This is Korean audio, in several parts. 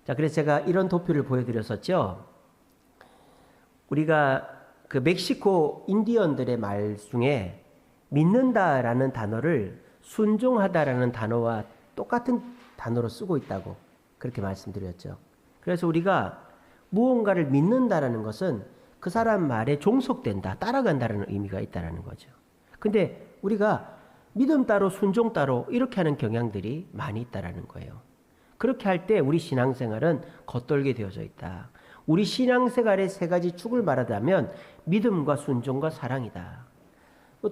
자, 그래서 제가 이런 도표를 보여드렸었죠. 우리가 그 멕시코 인디언들의 말 중에 믿는다라는 단어를 순종하다라는 단어와 똑같은 단어로 쓰고 있다고 그렇게 말씀드렸죠. 그래서 우리가 무언가를 믿는다라는 것은 그 사람 말에 종속된다, 따라간다라는 의미가 있다라는 거죠. 근데 우리가 믿음 따로 순종 따로 이렇게 하는 경향들이 많이 있다라는 거예요. 그렇게 할 때 우리 신앙생활은 겉돌게 되어져 있다. 우리 신앙생활의 세 가지 축을 말하자면 믿음과 순종과 사랑이다.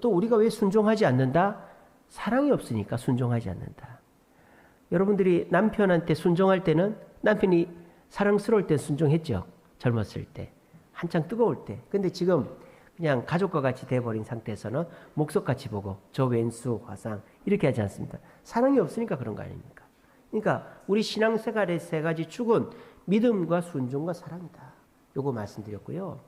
또 우리가 왜 순종하지 않는다? 사랑이 없으니까 순종하지 않는다. 여러분들이 남편한테 순종할 때는 남편이 사랑스러울 때 순종했죠. 젊었을 때. 한창 뜨거울 때. 근데 지금 그냥 가족과 같이 돼버린 상태에서는 목석같이 보고 저 왼수 화상 이렇게 하지 않습니다. 사랑이 없으니까 그런 거 아닙니까? 그러니까 우리 신앙생활의 세 가지 축은 믿음과 순종과 사랑이다. 요거 말씀드렸고요.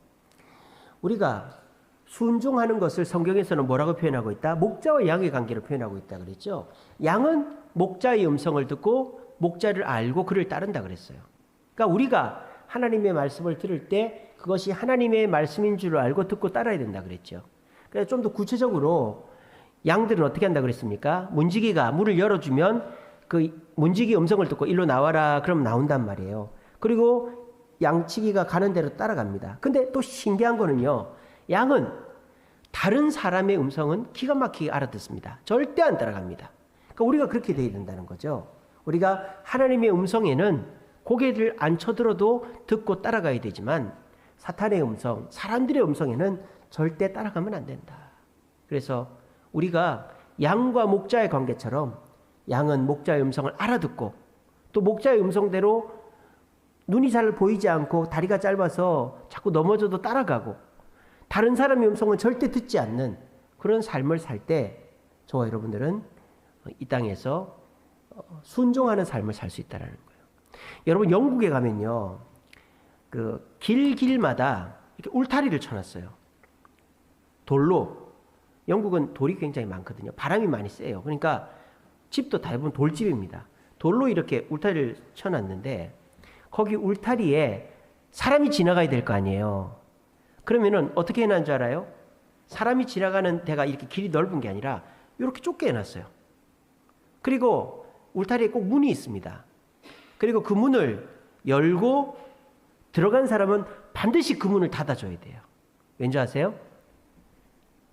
우리가 순종하는 것을 성경에서는 뭐라고 표현하고 있다? 목자와 양의 관계로 표현하고 있다 그랬죠. 양은 목자의 음성을 듣고 목자를 알고 그를 따른다 그랬어요. 그러니까 우리가 하나님의 말씀을 들을 때 그것이 하나님의 말씀인 줄 알고 듣고 따라야 된다 그랬죠. 그래서 좀 더 구체적으로 양들은 어떻게 한다 그랬습니까? 문지기가 문을 열어주면 그 문지기 음성을 듣고 일로 나와라 그럼 나온단 말이에요. 그리고 양치기가 가는 대로 따라갑니다. 근데 또 신기한 거는요. 양은 다른 사람의 음성은 기가 막히게 알아듣습니다. 절대 안 따라갑니다. 그러니까 우리가 그렇게 돼야 된다는 거죠. 우리가 하나님의 음성에는 고개를 안 쳐들어도 듣고 따라가야 되지만 사탄의 음성, 사람들의 음성에는 절대 따라가면 안 된다. 그래서 우리가 양과 목자의 관계처럼 양은 목자의 음성을 알아듣고 또 목자의 음성대로 눈이 잘 보이지 않고 다리가 짧아서 자꾸 넘어져도 따라가고 다른 사람의 음성은 절대 듣지 않는 그런 삶을 살 때 저와 여러분들은 이 땅에서 순종하는 삶을 살 수 있다는 거예요. 여러분 영국에 가면요. 그 길마다 이렇게 울타리를 쳐놨어요. 돌로. 영국은 돌이 굉장히 많거든요. 바람이 많이 세요. 그러니까 집도 대부분 돌집입니다. 돌로 이렇게 울타리를 쳐놨는데 거기 울타리에 사람이 지나가야 될 거 아니에요. 그러면은 어떻게 해놨는 줄 알아요? 사람이 지나가는 데가 이렇게 길이 넓은 게 아니라 이렇게 좁게 해놨어요. 그리고 울타리에 꼭 문이 있습니다. 그리고 그 문을 열고 들어간 사람은 반드시 그 문을 닫아줘야 돼요. 왠지 아세요?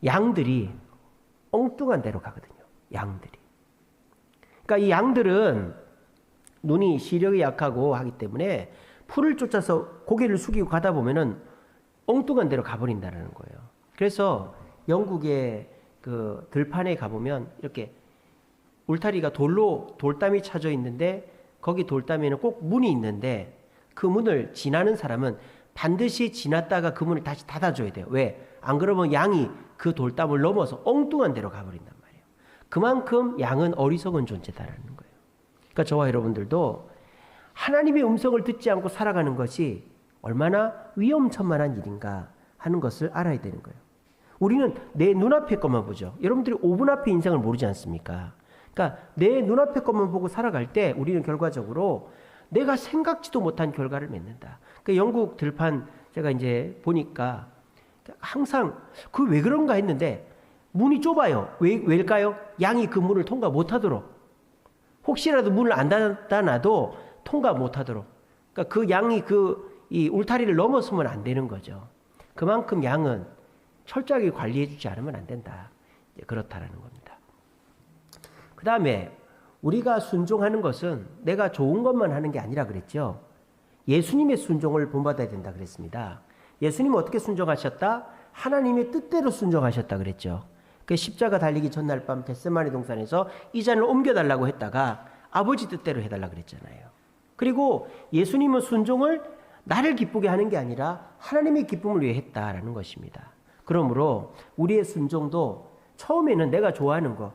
양들이 엉뚱한 데로 가거든요. 양들이. 그러니까 이 양들은 눈이 시력이 약하고 하기 때문에 풀을 쫓아서 고개를 숙이고 가다 보면은 엉뚱한 데로 가버린다는 거예요. 그래서 영국의 그 들판에 가보면 이렇게 울타리가 돌담이 쳐져 있는데 거기 돌담에는 꼭 문이 있는데 그 문을 지나는 사람은 반드시 지났다가 그 문을 다시 닫아줘야 돼요. 왜? 안 그러면 양이 그 돌담을 넘어서 엉뚱한 데로 가버린단 말이에요. 그만큼 양은 어리석은 존재다라는 거예요. 그러니까 저와 여러분들도 하나님의 음성을 듣지 않고 살아가는 것이 얼마나 위험천만한 일인가 하는 것을 알아야 되는 거예요. 우리는 내 눈앞의 것만 보죠. 여러분들이 5분 앞의 인생을 모르지 않습니까? 그러니까 내 눈앞의 것만 보고 살아갈 때 우리는 결과적으로 내가 생각지도 못한 결과를 맺는다. 그 영국 들판 제가 이제 보니까 항상 그 왜 그런가 했는데 문이 좁아요. 왜일까요? 양이 그 문을 통과 못하도록. 혹시라도 문을 안 닫아놔도 통과 못하도록. 그러니까 그 양이 이 울타리를 넘어서면 안 되는 거죠. 그만큼 양은 철저하게 관리해주지 않으면 안 된다. 그렇다라는 겁니다. 그 다음에 우리가 순종하는 것은 내가 좋은 것만 하는 게 아니라 그랬죠. 예수님의 순종을 본받아야 된다 그랬습니다. 예수님은 어떻게 순종하셨다? 하나님의 뜻대로 순종하셨다 그랬죠. 그 십자가 달리기 전날 밤 겟세마네 동산에서 이 잔을 옮겨달라고 했다가 아버지 뜻대로 해달라 그랬잖아요. 그리고 예수님은 순종을 나를 기쁘게 하는 게 아니라 하나님의 기쁨을 위해 했다라는 것입니다. 그러므로 우리의 순종도 처음에는 내가 좋아하는 거,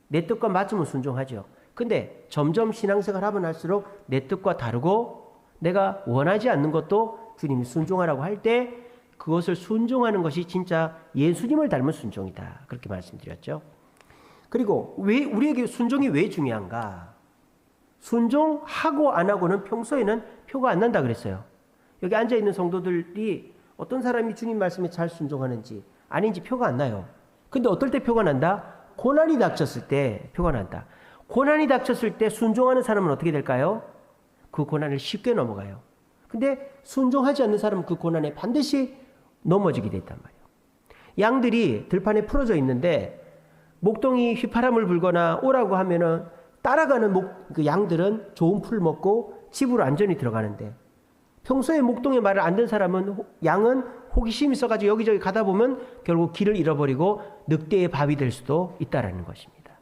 내 뜻과 맞으면 순종하죠. 근데 점점 신앙생활 하면 할수록 내 뜻과 다르고 내가 원하지 않는 것도 주님이 순종하라고 할 때 그것을 순종하는 것이 진짜 예수님을 닮은 순종이다. 그렇게 말씀드렸죠. 그리고 우리에게 순종이 왜 중요한가? 순종하고 안 하고는 평소에는 표가 안 난다 그랬어요. 여기 앉아있는 성도들이 어떤 사람이 주님 말씀에 잘 순종하는지 아닌지 표가 안 나요. 근데 어떨 때 표가 난다? 고난이 닥쳤을 때 표가 난다. 고난이 닥쳤을 때 순종하는 사람은 어떻게 될까요? 그 고난을 쉽게 넘어가요. 근데 순종하지 않는 사람은 그 고난에 반드시 넘어지게 돼 있단 말이에요. 양들이 들판에 풀어져 있는데 목동이 휘파람을 불거나 오라고 하면은 따라가는 그 양들은 좋은 풀 먹고 집으로 안전히 들어가는데 평소에 목동의 말을 안 듣는 사람은 양은 호기심이 있어가지고 여기저기 가다 보면 결국 길을 잃어버리고 늑대의 밥이 될 수도 있다라는 것입니다.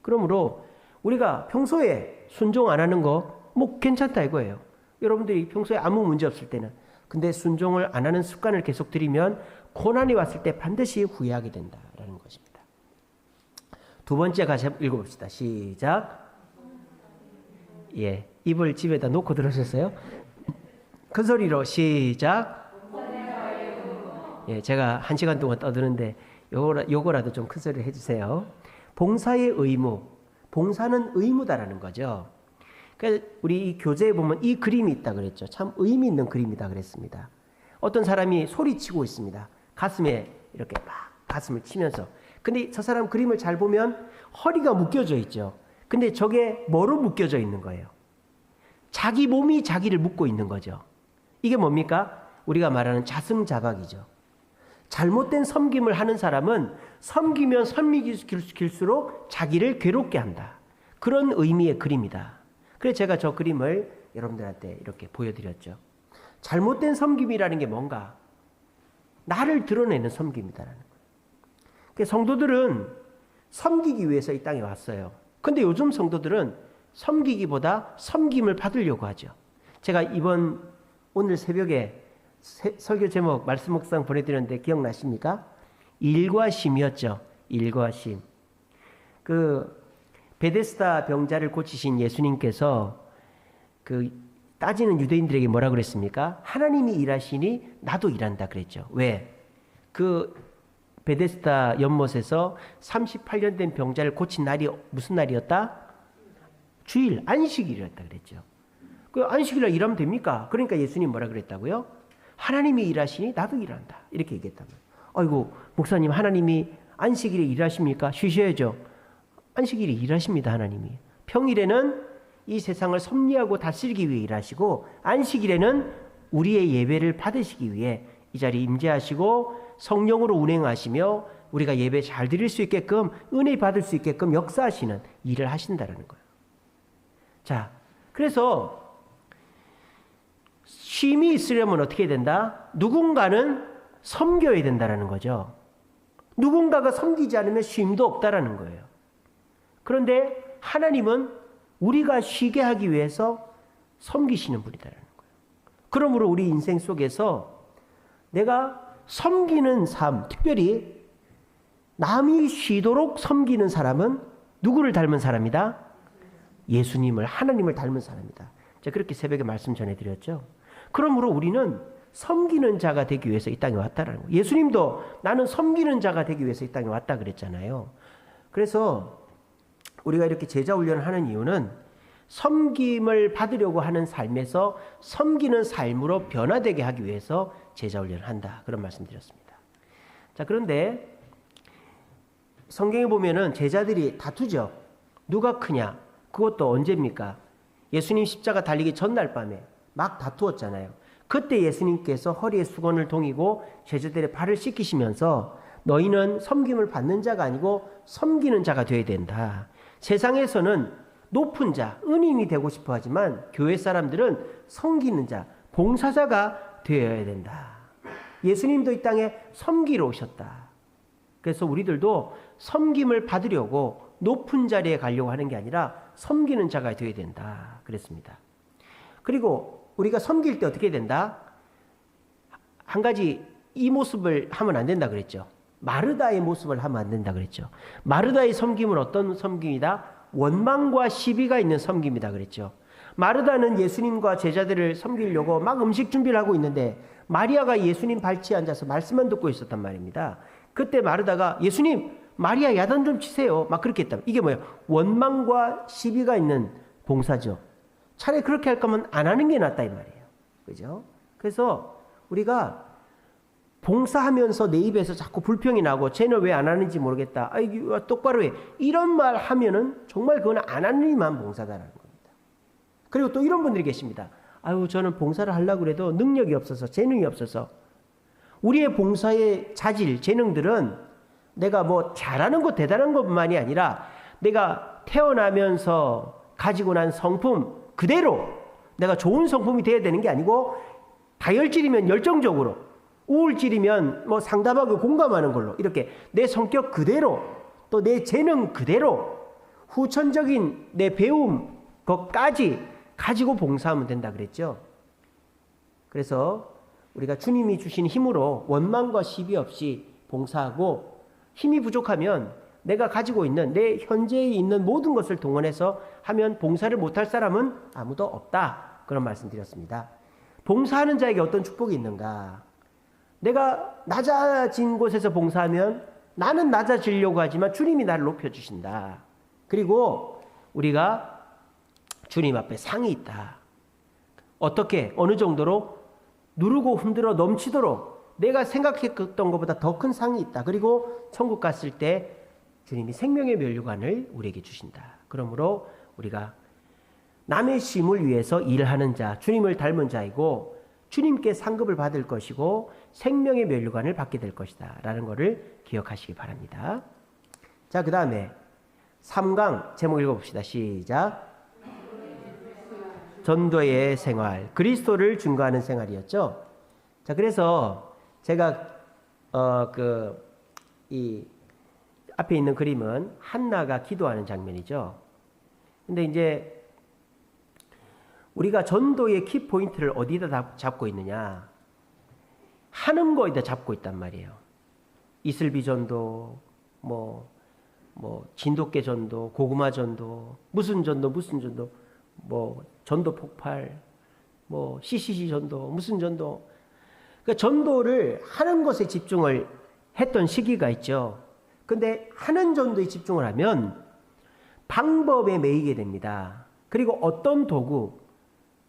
그러므로 우리가 평소에 순종 안 하는 거 뭐 괜찮다 이거예요. 여러분들이 평소에 아무 문제 없을 때는. 근데 순종을 안 하는 습관을 계속 들이면 고난이 왔을 때 반드시 후회하게 된다라는 것입니다. 두 번째 같이 읽어봅시다. 시작. 예, 입을 집에다 놓고 들으셨어요? 큰 소리로 시작. 예, 제가 1시간 동안 떠드는데 요거라도 좀 큰 소리를 해주세요. 봉사의 의무. 봉사는 의무다라는 거죠. 그러니까 우리 이 교재에 보면 이 그림이 있다 그랬죠. 참 의미 있는 그림이다 그랬습니다. 어떤 사람이 소리치고 있습니다. 가슴에 이렇게 막 가슴을 치면서. 근데 저 사람 그림을 잘 보면 허리가 묶여져 있죠. 근데 저게 뭐로 묶여져 있는 거예요? 자기 몸이 자기를 묶고 있는 거죠. 이게 뭡니까? 우리가 말하는 자승자박이죠. 잘못된 섬김을 하는 사람은 섬기면 섬기길수록 자기를 괴롭게 한다. 그런 의미의 그림이다. 그래서 제가 저 그림을 여러분들한테 이렇게 보여드렸죠. 잘못된 섬김이라는 게 뭔가? 나를 드러내는 섬김이다라는 거예요. 그러니까 성도들은 섬기기 위해서 이 땅에 왔어요. 근데 요즘 성도들은 섬기기보다 섬김을 받으려고 하죠. 제가 오늘 새벽에 설교 제목 말씀 묵상 보내드렸는데 기억나십니까? 일과 쉼이었죠. 일과 쉼. 베데스다 병자를 고치신 예수님께서 따지는 유대인들에게 뭐라 그랬습니까? 하나님이 일하시니 나도 일한다 그랬죠. 왜? 베데스다 연못에서 38년 된 병자를 고친 날이 무슨 날이었다? 주일, 안식일이었다 그랬죠. 안식일날 일하면 됩니까? 그러니까 예수님 뭐라 그랬다고요? 하나님이 일하시니 나도 일한다. 이렇게 얘기했다면. 아이고, 목사님 하나님이 안식일에 일하십니까? 쉬셔야죠. 안식일에 일하십니다. 하나님이. 평일에는 이 세상을 섭리하고 다스리기 위해 일하시고 안식일에는 우리의 예배를 받으시기 위해 이 자리에 임재하시고 성령으로 운행하시며 우리가 예배 잘 드릴 수 있게끔 은혜 받을 수 있게끔 역사하시는 일을 하신다는 거예요. 자, 그래서 쉼이 있으려면 어떻게 된다? 누군가는 섬겨야 된다는 거죠. 누군가가 섬기지 않으면 쉼도 없다라는 거예요. 그런데 하나님은 우리가 쉬게 하기 위해서 섬기시는 분이다라는 거예요. 그러므로 우리 인생 속에서 내가 섬기는 삶, 특별히 남이 쉬도록 섬기는 사람은 누구를 닮은 사람이다? 예수님을, 하나님을 닮은 사람이다. 제가 그렇게 새벽에 말씀 전해드렸죠. 그러므로 우리는 섬기는 자가 되기 위해서 이 땅에 왔다라는 거예요. 예수님도 나는 섬기는 자가 되기 위해서 이 땅에 왔다 그랬잖아요. 그래서 우리가 이렇게 제자 훈련을 하는 이유는 섬김을 받으려고 하는 삶에서 섬기는 삶으로 변화되게 하기 위해서 제자 훈련을 한다. 그런 말씀 드렸습니다. 자, 그런데 성경에 보면은 제자들이 다투죠. 누가 크냐? 그것도 언제입니까? 예수님 십자가 달리기 전날 밤에 막 다투었잖아요. 그때 예수님께서 허리에 수건을 동이고 제자들의 발을 씻기시면서 너희는 섬김을 받는 자가 아니고 섬기는 자가 되어야 된다. 세상에서는 높은 자, 은인이 되고 싶어 하지만 교회 사람들은 섬기는 자, 봉사자가 되어야 된다. 예수님도 이 땅에 섬기러 오셨다. 그래서 우리들도 섬김을 받으려고 높은 자리에 가려고 하는 게 아니라 섬기는 자가 되어야 된다. 그랬습니다. 그리고 우리가 섬길 때 어떻게 된다? 한 가지 이 모습을 하면 안 된다 그랬죠. 마르다의 모습을 하면 안 된다 그랬죠. 마르다의 섬김은 어떤 섬김이다? 원망과 시비가 있는 섬김이다 그랬죠. 마르다는 예수님과 제자들을 섬기려고 막 음식 준비를 하고 있는데 마리아가 예수님 발치에 앉아서 말씀만 듣고 있었단 말입니다. 그때 마르다가 예수님, 마리아 야단 좀 치세요. 막 그렇게 했다. 이게 뭐예요? 원망과 시비가 있는 봉사죠. 차라리 그렇게 할 거면 안 하는 게 낫다 이 말이에요. 그죠? 그래서 우리가 봉사하면서 내 입에서 자꾸 불평이 나고 쟤는 왜 안 하는지 모르겠다. 아, 이게 똑바로 해. 이런 말 하면은 정말 그건 안 하는 이만 봉사다라는 겁니다. 그리고 또 이런 분들이 계십니다. 아유, 저는 봉사를 하려고 해도 능력이 없어서, 재능이 없어서. 우리의 봉사의 자질, 재능들은 내가 뭐 잘하는 것, 대단한 것만이 아니라 내가 태어나면서 가지고 난 성품 그대로 내가 좋은 성품이 돼야 되는 게 아니고, 다혈질이면 열정적으로, 우울질이면 뭐 상담하고 공감하는 걸로, 이렇게 내 성격 그대로, 또 내 재능 그대로, 후천적인 내 배움 것까지 가지고 봉사하면 된다 그랬죠. 그래서 우리가 주님이 주신 힘으로 원망과 시비 없이 봉사하고, 힘이 부족하면 내가 가지고 있는 내 현재에 있는 모든 것을 동원해서 하면 봉사를 못할 사람은 아무도 없다. 그런 말씀 드렸습니다. 봉사하는 자에게 어떤 축복이 있는가? 내가 낮아진 곳에서 봉사하면 나는 낮아지려고 하지만 주님이 나를 높여주신다. 그리고 우리가 주님 앞에 상이 있다. 어떻게, 어느 정도로? 누르고 흔들어 넘치도록 내가 생각했던 것보다 더 큰 상이 있다. 그리고 천국 갔을 때 주님이 생명의 면류관을 우리에게 주신다. 그러므로 우리가 남의 쉼을 위해서 일하는 자, 주님을 닮은 자이고 주님께 상급을 받을 것이고 생명의 면류관을 받게 될 것이다 라는 것을 기억하시기 바랍니다. 자, 그 다음에 3강 제목 읽어봅시다. 시작. 전도의 생활, 그리스도를 증거하는 생활이었죠. 자, 그래서 제가 이 앞에 있는 그림은 한나가 기도하는 장면이죠. 근데 이제 우리가 전도의 키 포인트를 어디다 잡고 있느냐? 하는 거에다 잡고 있단 말이에요. 이슬비 전도, 뭐 진돗개 전도, 고구마 전도, 무슨 전도, 뭐 전도 폭발, 뭐 CCC 전도, 무슨 전도. 그러니까 전도를 하는 것에 집중을 했던 시기가 있죠. 근데 하는 전도에 집중을 하면 방법에 매이게 됩니다. 그리고 어떤 도구,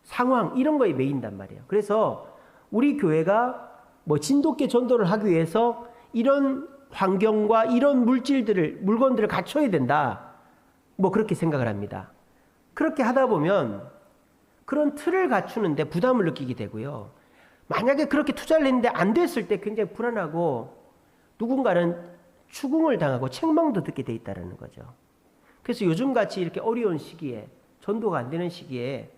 상황 이런 거에 매인단 말이에요. 그래서 우리 교회가 뭐 진돗개 전도를 하기 위해서 이런 환경과 이런 물건들을 갖춰야 된다. 뭐 그렇게 생각을 합니다. 그렇게 하다 보면 그런 틀을 갖추는데 부담을 느끼게 되고요. 만약에 그렇게 투자를 했는데 안 됐을 때 굉장히 불안하고 누군가는 추궁을 당하고 책망도 듣게 돼 있다는 거죠. 그래서 요즘같이 이렇게 어려운 시기에, 전도가 안 되는 시기에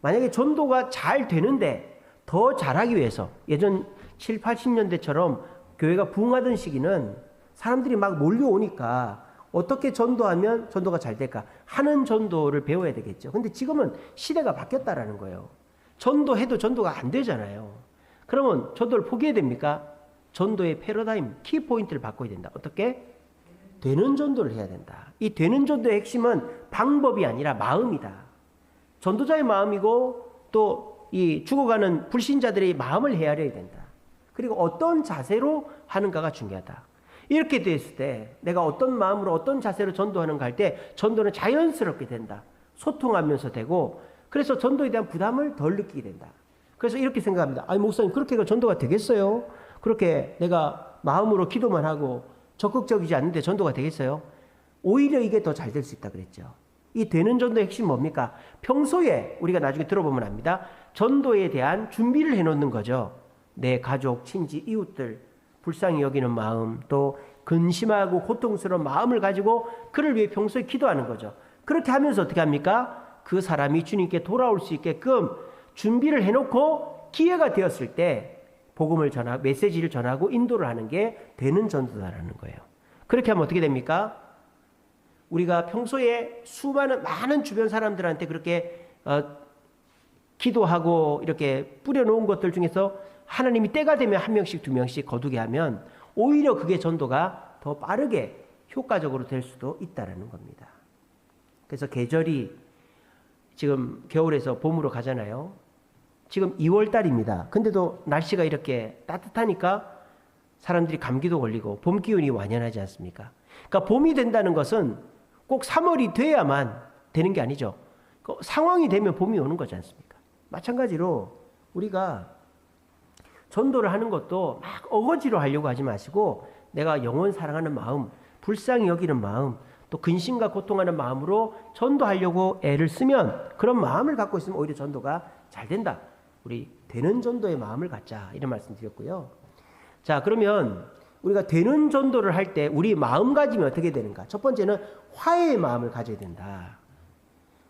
만약에 전도가 잘 되는데 더 잘하기 위해서, 예전 7, 80년대처럼 교회가 부흥하던 시기는 사람들이 막 몰려오니까 어떻게 전도하면 전도가 잘 될까 하는 전도를 배워야 되겠죠. 근데 지금은 시대가 바뀌었다라는 거예요. 전도해도 전도가 안 되잖아요. 그러면 전도를 포기해야 됩니까? 전도의 패러다임, 키포인트를 바꿔야 된다. 어떻게? 되는 전도를 해야 된다. 이 되는 전도의 핵심은 방법이 아니라 마음이다. 전도자의 마음이고 또 이 죽어가는 불신자들의 마음을 헤아려야 된다. 그리고 어떤 자세로 하는가가 중요하다. 이렇게 됐을 때 내가 어떤 마음으로 어떤 자세로 전도하는가 할 때 전도는 자연스럽게 된다. 소통하면서 되고, 그래서 전도에 대한 부담을 덜 느끼게 된다. 그래서 이렇게 생각합니다. 아니 목사님, 그렇게 해서 전도가 되겠어요? 그렇게 내가 마음으로 기도만 하고 적극적이지 않는데 전도가 되겠어요? 오히려 이게 더 잘 될 수 있다 그랬죠. 이 되는 전도의 핵심이 뭡니까? 평소에 우리가 나중에 들어보면 압니다. 전도에 대한 준비를 해놓는 거죠. 내 가족, 친지, 이웃들 불쌍히 여기는 마음, 또 근심하고 고통스러운 마음을 가지고 그를 위해 평소에 기도하는 거죠. 그렇게 하면서 어떻게 합니까? 그 사람이 주님께 돌아올 수 있게끔 준비를 해놓고 기회가 되었을 때 복음을 전하고 메시지를 전하고 인도를 하는 게 되는 전도다라는 거예요. 그렇게 하면 어떻게 됩니까? 우리가 평소에 많은 주변 사람들한테 그렇게 기도하고 이렇게 뿌려놓은 것들 중에서 하나님이 때가 되면 1명씩 2명씩 거두게 하면 오히려 그게 전도가 더 빠르게 효과적으로 될 수도 있다라는 겁니다. 그래서 계절이 지금 겨울에서 봄으로 가잖아요. 지금 2월 달입니다. 근데도 날씨가 이렇게 따뜻하니까 사람들이 감기도 걸리고 봄 기운이 완연하지 않습니까? 그러니까 봄이 된다는 것은 꼭 3월이 돼야만 되는 게 아니죠. 상황이 되면 봄이 오는 거지 않습니까? 마찬가지로 우리가 전도를 하는 것도 막 어거지로 하려고 하지 마시고 내가 영혼 사랑하는 마음, 불쌍히 여기는 마음, 또 근심과 고통하는 마음으로 전도하려고 애를 쓰면 그런 마음을 갖고 있으면 오히려 전도가 잘 된다. 우리 되는 전도의 마음을 갖자 이런 말씀 드렸고요. 자, 그러면 우리가 되는 전도를 할 때 우리 마음가짐이 어떻게 되는가? 첫 번째는 화해의 마음을 가져야 된다.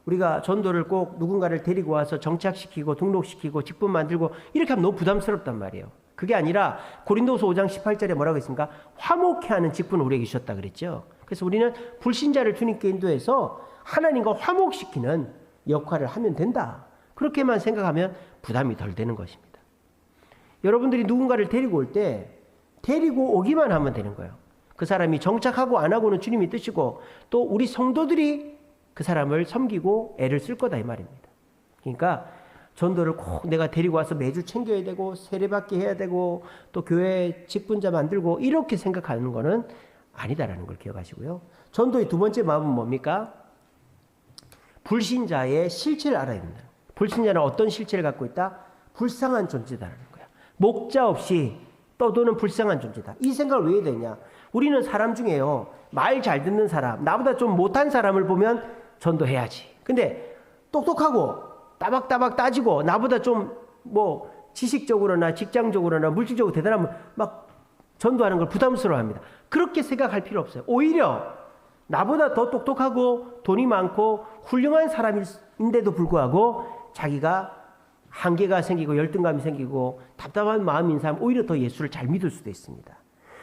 우리가 전도를 꼭 누군가를 데리고 와서 정착시키고 등록시키고 직분 만들고 이렇게 하면 너무 부담스럽단 말이에요. 그게 아니라 고린도서 5장 18절에 뭐라고 했습니까? 화목해 하는 직분을 우리에게 주셨다 그랬죠. 그래서 우리는 불신자를 주님께 인도해서 하나님과 화목시키는 역할을 하면 된다. 그렇게만 생각하면 부담이 덜 되는 것입니다. 여러분들이 누군가를 데리고 올 때 데리고 오기만 하면 되는 거예요. 그 사람이 정착하고 안 하고는 주님이 뜻이고 또 우리 성도들이 그 사람을 섬기고 애를 쓸 거다 이 말입니다. 그러니까 전도를 꼭 내가 데리고 와서 매주 챙겨야 되고 세례받게 해야 되고 또 교회 직분자 만들고 이렇게 생각하는 거는 아니다라는 걸 기억하시고요. 전도의 두 번째 마음은 뭡니까? 불신자의 실체를 알아야 된다. 불신자는 어떤 실체를 갖고 있다? 불쌍한 존재다라는 거야. 목자 없이 떠도는 불쌍한 존재다. 이 생각을 왜 해야 되냐? 우리는 사람 중에요. 말 잘 듣는 사람, 나보다 좀 못한 사람을 보면 전도해야지. 근데 똑똑하고 따박따박 따지고 나보다 좀 뭐 지식적으로나 직장적으로나 물질적으로 대단하면 막 전도하는 걸 부담스러워합니다. 그렇게 생각할 필요 없어요. 오히려 나보다 더 똑똑하고 돈이 많고 훌륭한 사람인데도 불구하고 자기가 한계가 생기고 열등감이 생기고 답답한 마음인 사람 오히려 더 예수를 잘 믿을 수도 있습니다.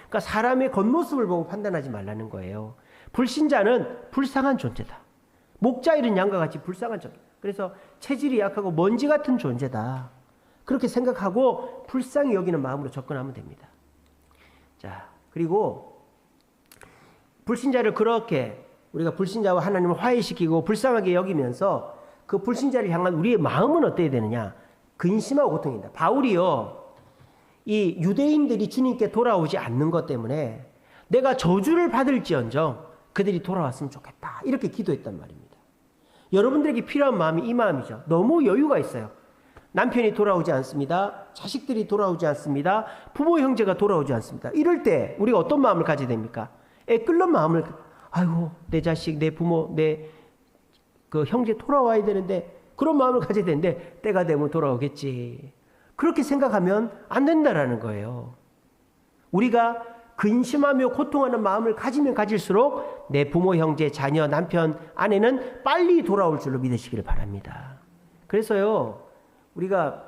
그러니까 사람의 겉모습을 보고 판단하지 말라는 거예요. 불신자는 불쌍한 존재다. 목자 잃은 양과 같이 불쌍한 존재. 그래서 체질이 약하고 먼지 같은 존재다. 그렇게 생각하고 불쌍히 여기는 마음으로 접근하면 됩니다. 자, 그리고 불신자를 그렇게 우리가 불신자와 하나님을 화해시키고 불쌍하게 여기면서 그 불신자를 향한 우리의 마음은 어때야 되느냐? 근심하고 고통입니다. 바울이요, 이 유대인들이 주님께 돌아오지 않는 것 때문에 내가 저주를 받을지언정 그들이 돌아왔으면 좋겠다. 이렇게 기도했단 말입니다. 여러분들에게 필요한 마음이 이 마음이죠. 너무 여유가 있어요. 남편이 돌아오지 않습니다. 자식들이 돌아오지 않습니다. 부모 형제가 돌아오지 않습니다. 이럴 때 우리가 어떤 마음을 가져야 됩니까? 끓는 마음을, 아이고 내 자식, 내 부모, 내 그 형제 돌아와야 되는데 그런 마음을 가져야 되는데 때가 되면 돌아오겠지. 그렇게 생각하면 안 된다라는 거예요. 우리가 근심하며 고통하는 마음을 가지면 가질수록 내 부모, 형제, 자녀, 남편, 아내는 빨리 돌아올 줄로 믿으시기를 바랍니다. 그래서요, 우리가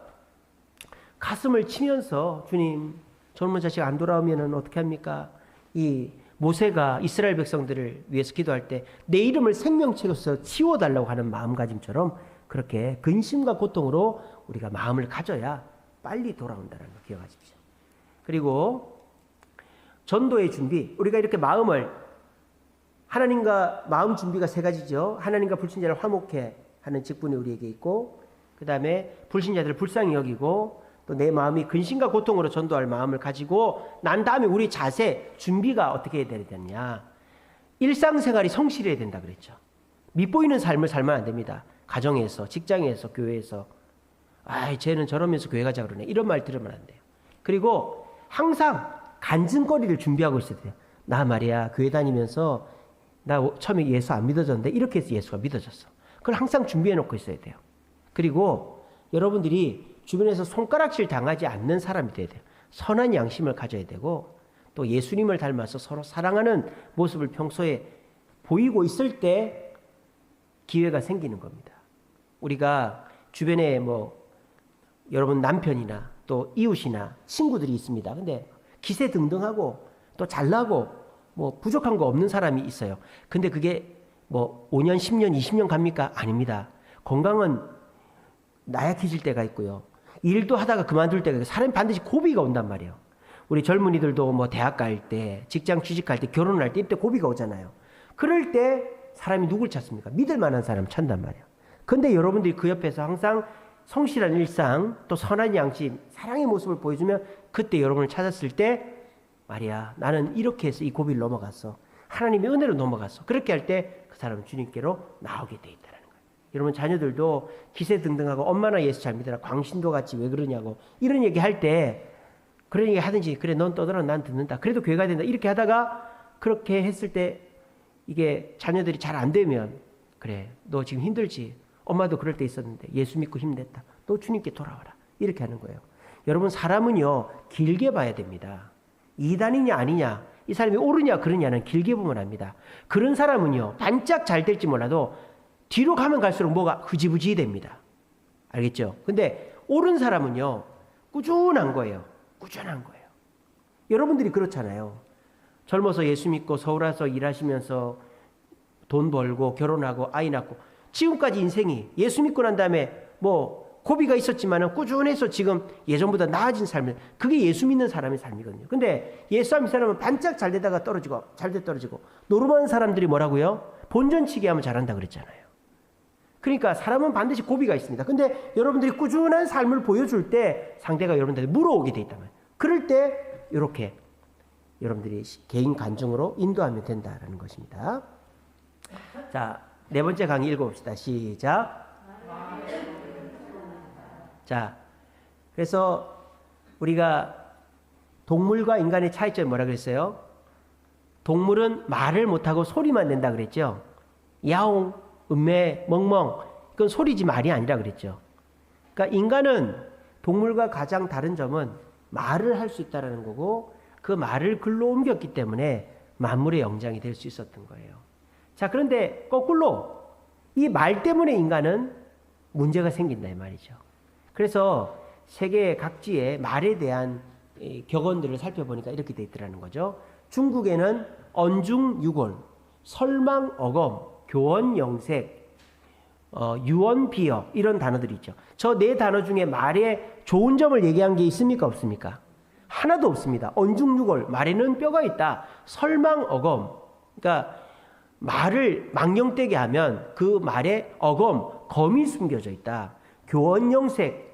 가슴을 치면서 주님, 젊은 자식 안 돌아오면 어떻게 합니까? 이 모세가 이스라엘 백성들을 위해서 기도할 때 내 이름을 생명책에서 치워달라고 하는 마음가짐처럼 그렇게 근심과 고통으로 우리가 마음을 가져야 빨리 돌아온다는 걸 기억하십시오. 그리고 전도의 준비, 우리가 이렇게 마음을, 하나님과 마음 준비가 세 가지죠. 하나님과 불신자를 화목해 하는 직분이 우리에게 있고, 그 다음에 불신자들을 불쌍히 여기고, 또 내 마음이 근심과 고통으로 전도할 마음을 가지고 난 다음에 우리 자세, 준비가 어떻게 해야 되느냐. 일상생활이 성실해야 된다 그랬죠. 밉보이는 삶을 살면 안 됩니다. 가정에서, 직장에서, 교회에서. 아이, 쟤는 저러면서 교회 가자 그러네. 이런 말 들으면 안 돼요. 그리고 항상 간증거리를 준비하고 있어야 돼요. 나 말이야, 교회 다니면서 나 처음에 예수 안 믿어졌는데 이렇게 해서 예수가 믿어졌어. 그걸 항상 준비해 놓고 있어야 돼요. 그리고 여러분들이 주변에서 손가락질 당하지 않는 사람이 돼야 돼요. 선한 양심을 가져야 되고 또 예수님을 닮아서 서로 사랑하는 모습을 평소에 보이고 있을 때 기회가 생기는 겁니다. 우리가 주변에 뭐 여러분 남편이나 또 이웃이나 친구들이 있습니다. 근데 기세등등하고 또 잘나고 뭐 부족한 거 없는 사람이 있어요. 근데 그게 뭐 5년, 10년, 20년 갑니까? 아닙니다. 건강은 나약해질 때가 있고요. 일도 하다가 그만둘 때가 있고 사람이 반드시 고비가 온단 말이에요. 우리 젊은이들도 뭐 대학 갈 때, 직장 취직할 때, 결혼할 때 이때 고비가 오잖아요. 그럴 때 사람이 누굴 찾습니까? 믿을 만한 사람을 찾단 말이에요. 근데 여러분들이 그 옆에서 항상 성실한 일상, 또 선한 양심, 사랑의 모습을 보여주면 그때 여러분을 찾았을 때 말이야, 나는 이렇게 해서 이 고비를 넘어갔어. 하나님의 은혜로 넘어갔어. 그렇게 할 때 그 사람은 주님께로 나오게 돼 있다는 거예요. 여러분 자녀들도 기세등등하고 엄마나 예수 잘 믿어라. 광신도 같이 왜 그러냐고 이런 얘기 할 때 그런 얘기 하든지 그래 넌 떠들어 난 듣는다. 그래도 교회가 된다. 이렇게 하다가 그렇게 했을 때 이게 자녀들이 잘 안 되면 그래 너 지금 힘들지. 엄마도 그럴 때 있었는데 예수 믿고 힘냈다. 너 주님께 돌아와라. 이렇게 하는 거예요. 여러분 사람은요 길게 봐야 됩니다. 이단이냐 아니냐 이 사람이 옳으냐 그러냐는 길게 보면 압니다. 그런 사람은요 반짝 잘 될지 몰라도 뒤로 가면 갈수록 뭐가 흐지부지 됩니다. 알겠죠? 근데 옳은 사람은요 꾸준한 거예요. 꾸준한 거예요. 여러분들이 그렇잖아요. 젊어서 예수 믿고 서울 와서 일하시면서 돈 벌고 결혼하고 아이 낳고 지금까지 인생이 예수 믿고 난 다음에 뭐 고비가 있었지만 꾸준해서 지금 예전보다 나아진 삶을 그게 예수 믿는 사람의 삶이거든요. 근데 예수 안 믿는 사람은 반짝 잘 되다가 떨어지고 잘 돼 떨어지고 노름하는 사람들이 뭐라고요? 본전치기 하면 잘한다 그랬잖아요. 그러니까 사람은 반드시 고비가 있습니다. 근데 여러분들이 꾸준한 삶을 보여줄 때 상대가 여러분들한테 물어오게 돼 있단 말이에요. 그럴 때 이렇게 여러분들이 개인 간증으로 인도하면 된다라는 것입니다. 자, 네 번째 강의 읽어봅시다. 시작. 자, 그래서 우리가 동물과 인간의 차이점이 뭐라 그랬어요? 동물은 말을 못하고 소리만 낸다 그랬죠. 야옹, 음매, 멍멍 그건 소리지 말이 아니라 그랬죠. 그러니까 인간은 동물과 가장 다른 점은 말을 할 수 있다는 거고 그 말을 글로 옮겼기 때문에 만물의 영장이 될 수 있었던 거예요. 자, 그런데 거꾸로 이 말 때문에 인간은 문제가 생긴다 이 말이죠. 그래서 세계 각지의 말에 대한 격언들을 살펴보니까 이렇게 돼 있더라는 거죠. 중국에는 언중유골, 설망어검, 교원영색, 유언비어 이런 단어들이 있죠. 저 네 단어 중에 말에 좋은 점을 얘기한 게 있습니까? 없습니까? 하나도 없습니다. 언중유골, 말에는 뼈가 있다. 설망어검, 그러니까 말을 망령되게 하면 그 말에 어검, 검이 숨겨져 있다. 교원영색,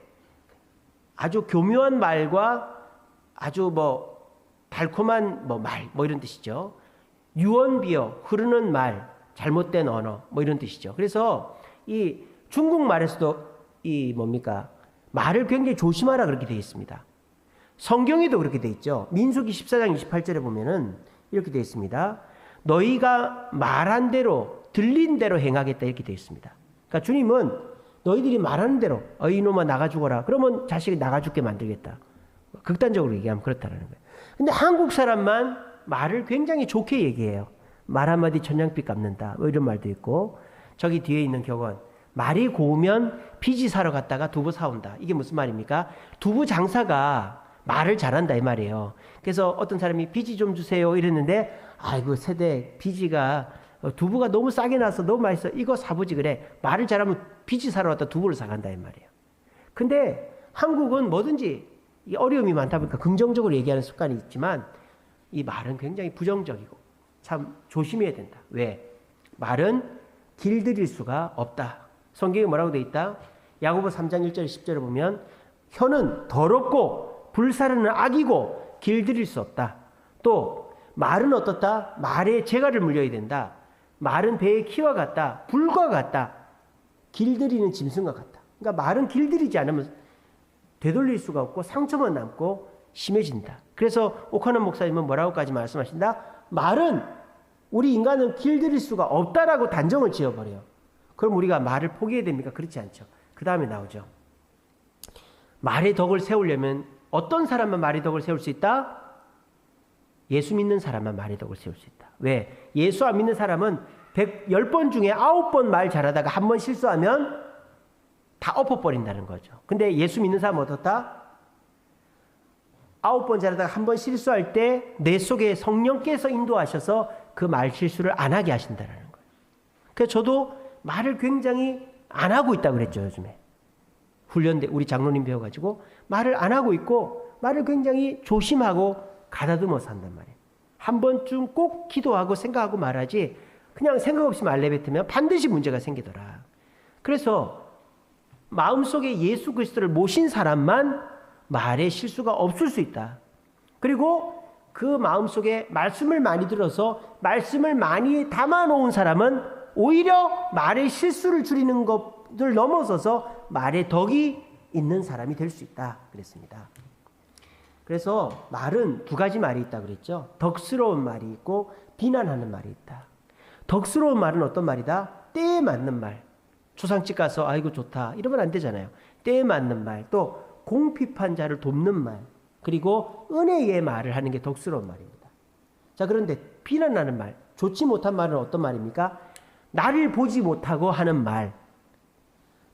아주 교묘한 말과 아주 뭐 달콤한 말, 이런 뜻이죠. 유언비어, 흐르는 말, 잘못된 언어, 이런 뜻이죠. 그래서 이 중국말에서도 이 뭡니까? 말을 굉장히 조심하라 그렇게 되어 있습니다. 성경에도 그렇게 되어 있죠. 민수기 14장 28절에 보면은 이렇게 되어 있습니다. 너희가 말한 대로, 들린 대로 행하겠다 이렇게 되어 있습니다. 그러니까 주님은 너희들이 말하는 대로 이놈아 나가 죽어라. 그러면 자식이 나가 죽게 만들겠다. 극단적으로 얘기하면 그렇다는 거예요. 근데 한국 사람만 말을 굉장히 좋게 얘기해요. 말 한마디 천냥빚 갚는다. 이런 말도 있고 저기 뒤에 있는 격언 말이 고우면 피지 사러 갔다가 두부 사온다. 이게 무슨 말입니까? 두부 장사가 말을 잘한다 이 말이에요. 그래서 어떤 사람이 피지 좀 주세요 이랬는데 아이고 세대 피지가 두부가 너무 싸게 나서 너무 맛있어. 이거 사보지 그래. 말을 잘하면 피지 사러 왔다 두부를 사간다 이 말이에요. 근데 한국은 뭐든지 어려움이 많다 보니까 긍정적으로 얘기하는 습관이 있지만 이 말은 굉장히 부정적이고 참 조심해야 된다. 왜? 말은 길들일 수가 없다. 성경에 뭐라고 되어 있다? 야고보 3장 1절 10절에 보면 혀는 더럽고 불사르는 악이고 길들일 수 없다. 또 말은 어떻다? 말에 재갈을 물려야 된다. 말은 배의 키와 같다. 불과 같다. 길들이는 짐승과 같다. 그러니까 말은 길들이지 않으면 되돌릴 수가 없고 상처만 남고 심해진다. 그래서 오카는 목사님은 뭐라고까지 말씀하신다? 말은 우리 인간은 길들일 수가 없다라고 단정을 지어버려요. 그럼 우리가 말을 포기해야 됩니까? 그렇지 않죠. 그 다음에 나오죠. 말의 덕을 세우려면 어떤 사람만 말의 덕을 세울 수 있다? 예수 믿는 사람만 말의 덕을 세울 수 있다. 왜? 예수 안 믿는 사람은 10번 중에 9번 말 잘하다가 한 번 실수하면 다 엎어버린다는 거죠. 근데 예수 믿는 사람은 어떻다? 9번 잘하다가 한 번 실수할 때 내 속에 성령께서 인도하셔서 그 말 실수를 안 하게 하신다는 거예요. 그래서 저도 말을 굉장히 안 하고 있다고 그랬죠, 요즘에. 훈련대 우리 장로님 배워가지고 말을 안 하고 있고 말을 굉장히 조심하고 가다듬어서 한단 말이에요. 한 번쯤 꼭 기도하고 생각하고 말하지 그냥 생각 없이 말 내뱉으면 반드시 문제가 생기더라. 그래서 마음속에 예수 그리스도를 모신 사람만 말에 실수가 없을 수 있다. 그리고 그 마음속에 말씀을 많이 들어서 말씀을 많이 담아놓은 사람은 오히려 말의 실수를 줄이는 것을 넘어서서 말의 덕이 있는 사람이 될 수 있다 그랬습니다. 그래서 말은 두 가지 말이 있다 그랬죠. 덕스러운 말이 있고 비난하는 말이 있다. 덕스러운 말은 어떤 말이다? 때에 맞는 말. 초상집 가서 아이고 좋다 이러면 안 되잖아요. 때에 맞는 말, 또 공핍한 자를 돕는 말, 그리고 은혜의 말을 하는 게 덕스러운 말입니다. 자, 그런데 비난하는 말, 좋지 못한 말은 어떤 말입니까? 나를 보지 못하고 하는 말.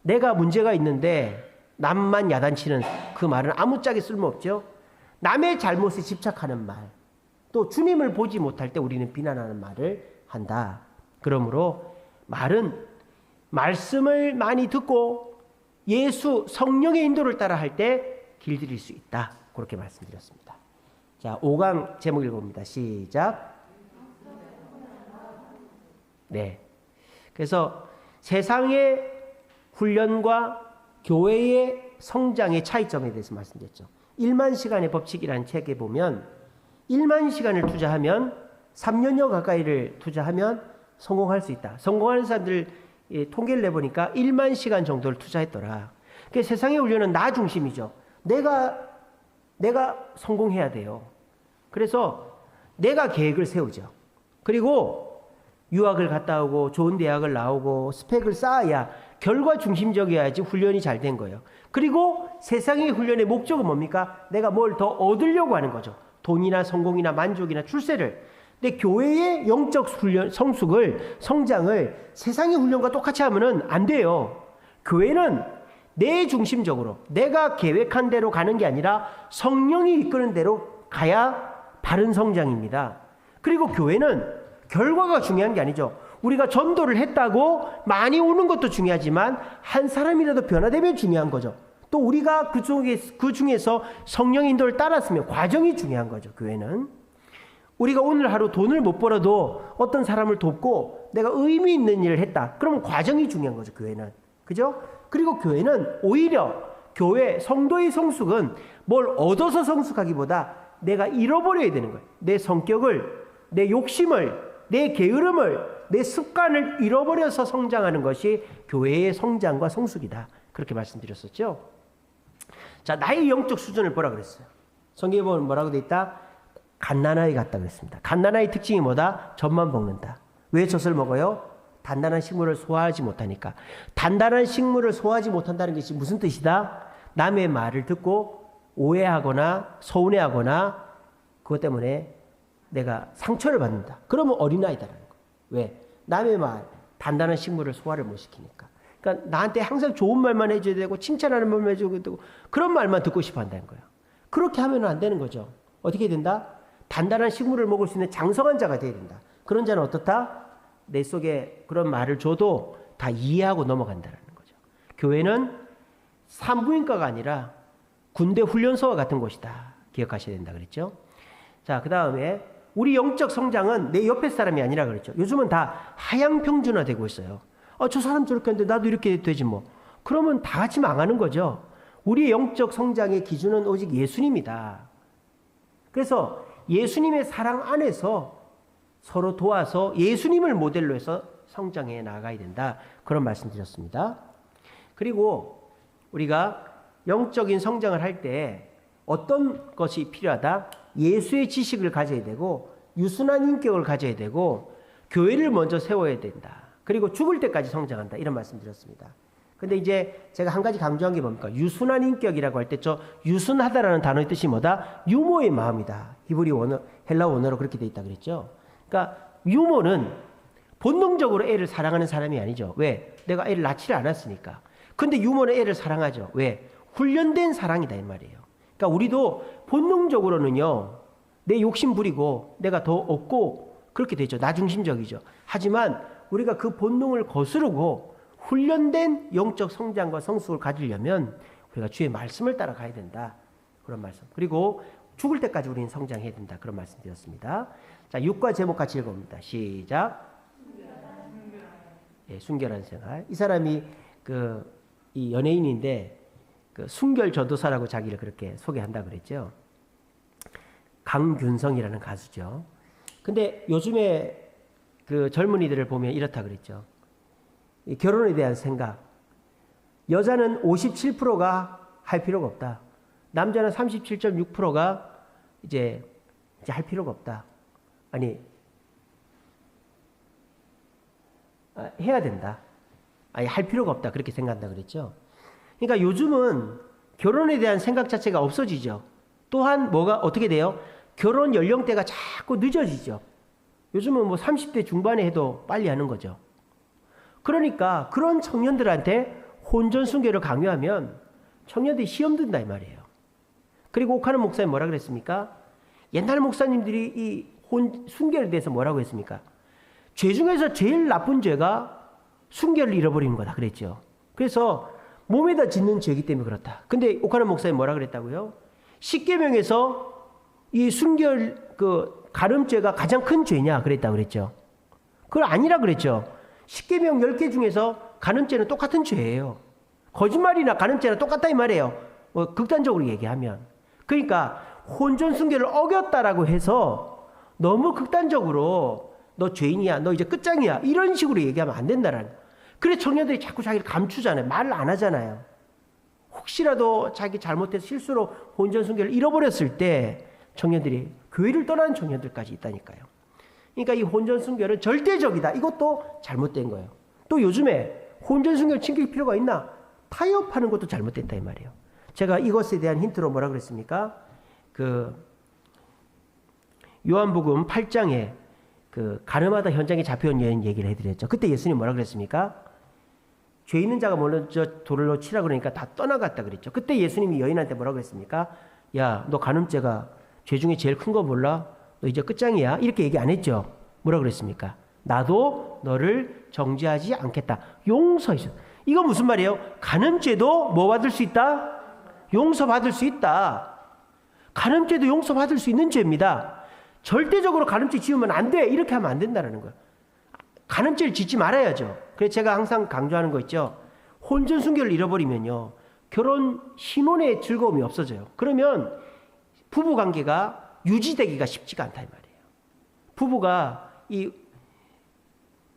내가 문제가 있는데 남만 야단치는 그 말은 아무짝에 쓸모없죠. 남의 잘못에 집착하는 말, 또 주님을 보지 못할 때 우리는 비난하는 말을 한다. 그러므로 말은 말씀을 많이 듣고 예수 성령의 인도를 따라 할 때 길들일 수 있다. 그렇게 말씀드렸습니다. 자, 5강 제목 읽어봅니다. 시작. 네. 그래서 세상의 훈련과 교회의 성장의 차이점에 대해서 말씀드렸죠. 1만 시간의 법칙이라는 책에 보면 1만 시간을 투자하면 3년여 가까이를 투자하면 성공할 수 있다. 성공하는 사람들 통계를 내보니까 1만 시간 정도를 투자했더라. 그러니까 세상의 훈련은 나 중심이죠. 내가 성공해야 돼요. 그래서 내가 계획을 세우죠. 그리고 유학을 갔다 오고 좋은 대학을 나오고 스펙을 쌓아야 결과 중심적이어야지 훈련이 잘 된 거예요. 그리고 세상의 훈련의 목적은 뭡니까? 내가 뭘 더 얻으려고 하는 거죠. 돈이나 성공이나 만족이나 출세를. 근데 교회의 영적 훈련, 성장을 세상의 훈련과 똑같이 하면은 안 돼요. 교회는 내 중심적으로 내가 계획한 대로 가는 게 아니라 성령이 이끄는 대로 가야 바른 성장입니다. 그리고 교회는 결과가 중요한 게 아니죠. 우리가 전도를 했다고 많이 오는 것도 중요하지만 한 사람이라도 변화되면 중요한 거죠. 또 우리가 그 중에서 성령의 인도를 따랐으면 과정이 중요한 거죠. 교회는. 우리가 오늘 하루 돈을 못 벌어도 어떤 사람을 돕고 내가 의미 있는 일을 했다. 그러면 과정이 중요한 거죠. 교회는. 그죠? 그리고 교회는 오히려 교회 성도의 성숙은 뭘 얻어서 성숙하기보다 내가 잃어버려야 되는 거예요. 내 성격을, 내 욕심을, 내 게으름을, 내 습관을 잃어버려서 성장하는 것이 교회의 성장과 성숙이다. 그렇게 말씀드렸었죠. 자, 나의 영적 수준을 보라 그랬어요. 성경에 보면 뭐라고 돼 있다? 갓난아이 같다 그랬습니다. 갓난아이 특징이 뭐다? 젖만 먹는다. 왜 젖을 먹어요? 단단한 식물을 소화하지 못하니까. 단단한 식물을 소화하지 못한다는 것이 무슨 뜻이다? 남의 말을 듣고 오해하거나 서운해하거나 그것 때문에 내가 상처를 받는다. 그러면 어린아이다라는 거예요. 왜? 남의 말, 단단한 식물을 소화를 못 시키니까. 그러니까 나한테 항상 좋은 말만 해줘야 되고 칭찬하는 말만 해줘야 되고 그런 말만 듣고 싶어 한다는 거예요. 그렇게 하면 안 되는 거죠. 어떻게 된다? 단단한 식물을 먹을 수 있는 장성한 자가 돼야 된다. 그런 자는 어떻다? 내 속에 그런 말을 줘도 다 이해하고 넘어간다는 거죠. 교회는 산부인과가 아니라 군대 훈련소와 같은 곳이다. 기억하셔야 된다 그랬죠. 자, 그 다음에 우리 영적 성장은 내 옆에 사람이 아니라 그랬죠. 요즘은 다 하향 평준화되고 있어요. 저 사람 저렇게 하는데 나도 이렇게 되지 뭐. 그러면 다 같이 망하는 거죠. 우리의 영적 성장의 기준은 오직 예수님이다. 그래서 예수님의 사랑 안에서 서로 도와서 예수님을 모델로 해서 성장해 나가야 된다. 그런 말씀 드렸습니다. 그리고 우리가 영적인 성장을 할 때 어떤 것이 필요하다? 예수의 지식을 가져야 되고 유순한 인격을 가져야 되고 교회를 먼저 세워야 된다. 그리고 죽을 때까지 성장한다. 이런 말씀 드렸습니다. 근데 이제 제가 한 가지 강조한 게 뭡니까? 유순한 인격이라고 할 때 저 유순하다라는 단어의 뜻이 뭐다? 유모의 마음이다. 히브리 원어, 헬라 원어로 그렇게 돼 있다 그랬죠. 그러니까 유모는 본능적으로 애를 사랑하는 사람이 아니죠. 왜? 내가 애를 낳지를 않았으니까. 근데 유모는 애를 사랑하죠. 왜? 훈련된 사랑이다 이 말이에요. 그러니까 우리도 본능적으로는요. 내 욕심 부리고 내가 더 얻고 그렇게 되죠. 나 중심적이죠. 하지만 우리가 그 본능을 거스르고 훈련된 영적 성장과 성숙을 가지려면 우리가 주의 말씀을 따라가야 된다. 그런 말씀. 그리고 죽을 때까지 우리는 성장해야 된다. 그런 말씀 드렸습니다. 자, 6과 제목 같이 읽어봅니다. 시작. 예, 순결한 생활. 이 사람이 이 연예인인데 순결 전도사라고 자기를 그렇게 소개한다 그랬죠. 강균성이라는 가수죠. 근데 요즘에 그 젊은이들을 보면 이렇다 그랬죠. 이 결혼에 대한 생각. 여자는 57%가 할 필요가 없다. 남자는 37.6%가 이제 할 필요가 없다. 아니, 해야 된다. 아니, 할 필요가 없다. 그렇게 생각한다 그랬죠. 그러니까 요즘은 결혼에 대한 생각 자체가 없어지죠. 또한 뭐가 어떻게 돼요? 결혼 연령대가 자꾸 늦어지죠. 요즘은 뭐 30대 중반에 해도 빨리 하는 거죠. 그러니까 그런 청년들한테 혼전 순결을 강요하면 청년들이 시험 든다 이 말이에요. 그리고 옥하는 목사님 뭐라 그랬습니까? 옛날 목사님들이 이 순결에 대해서 뭐라고 했습니까? 죄 중에서 제일 나쁜 죄가 순결을 잃어버리는 거다 그랬죠. 그래서 몸에다 짓는 죄이기 때문에 그렇다. 근데 옥하는 목사님 뭐라 그랬다고요? 십계명에서 이 순결 가늠죄가 가장 큰 죄냐 그랬다 그랬죠. 그걸 아니라 그랬죠. 십계명 10개 중에서 가늠죄는 똑같은 죄예요. 거짓말이나 가늠죄나 똑같다 이 말이에요. 극단적으로 얘기하면. 그러니까 혼전 순결을 어겼다라고 해서 너무 극단적으로 너 죄인이야, 너 이제 끝장이야 이런 식으로 얘기하면 안 된다라는. 그래 청년들이 자꾸 자기를 감추잖아요. 말을 안 하잖아요. 혹시라도 자기 잘못해서 실수로 혼전 순결을 잃어버렸을 때 청년들이 교회를 떠나는 청년들까지 있다니까요. 그러니까 이 혼전 순결은 절대적이다. 이것도 잘못된 거예요. 또 요즘에 혼전 순결 챙길 필요가 있나? 타협하는 것도 잘못됐다 이 말이에요. 제가 이것에 대한 힌트로 뭐라 그랬습니까? 요한복음 8장에 가늠하다 현장에 잡혀온 여인 얘기를 해드렸죠. 그때 예수님 뭐라 그랬습니까? 죄 있는 자가 먼저 돌로 치라 그러니까 다 떠나갔다 그랬죠. 그때 예수님이 여인한테 뭐라 그랬습니까? 야, 너 가늠죄가 죄 중에 제일 큰 거 몰라? 너 이제 끝장이야? 이렇게 얘기 안 했죠. 뭐라 그랬습니까? 나도 너를 정죄하지 않겠다. 용서했어. 이거 무슨 말이에요? 가늠죄도 뭐 받을 수 있다? 용서받을 수 있다. 가늠죄도 용서받을 수 있는 죄입니다. 절대적으로 가늠죄 지으면 안 돼. 이렇게 하면 안 된다는 거예요. 가늠죄를 짓지 말아야죠. 그래서 제가 항상 강조하는 거 있죠. 혼전 순결을 잃어버리면요. 결혼 신혼의 즐거움이 없어져요. 그러면 부부 관계가 유지되기가 쉽지가 않다 이 말이에요. 부부가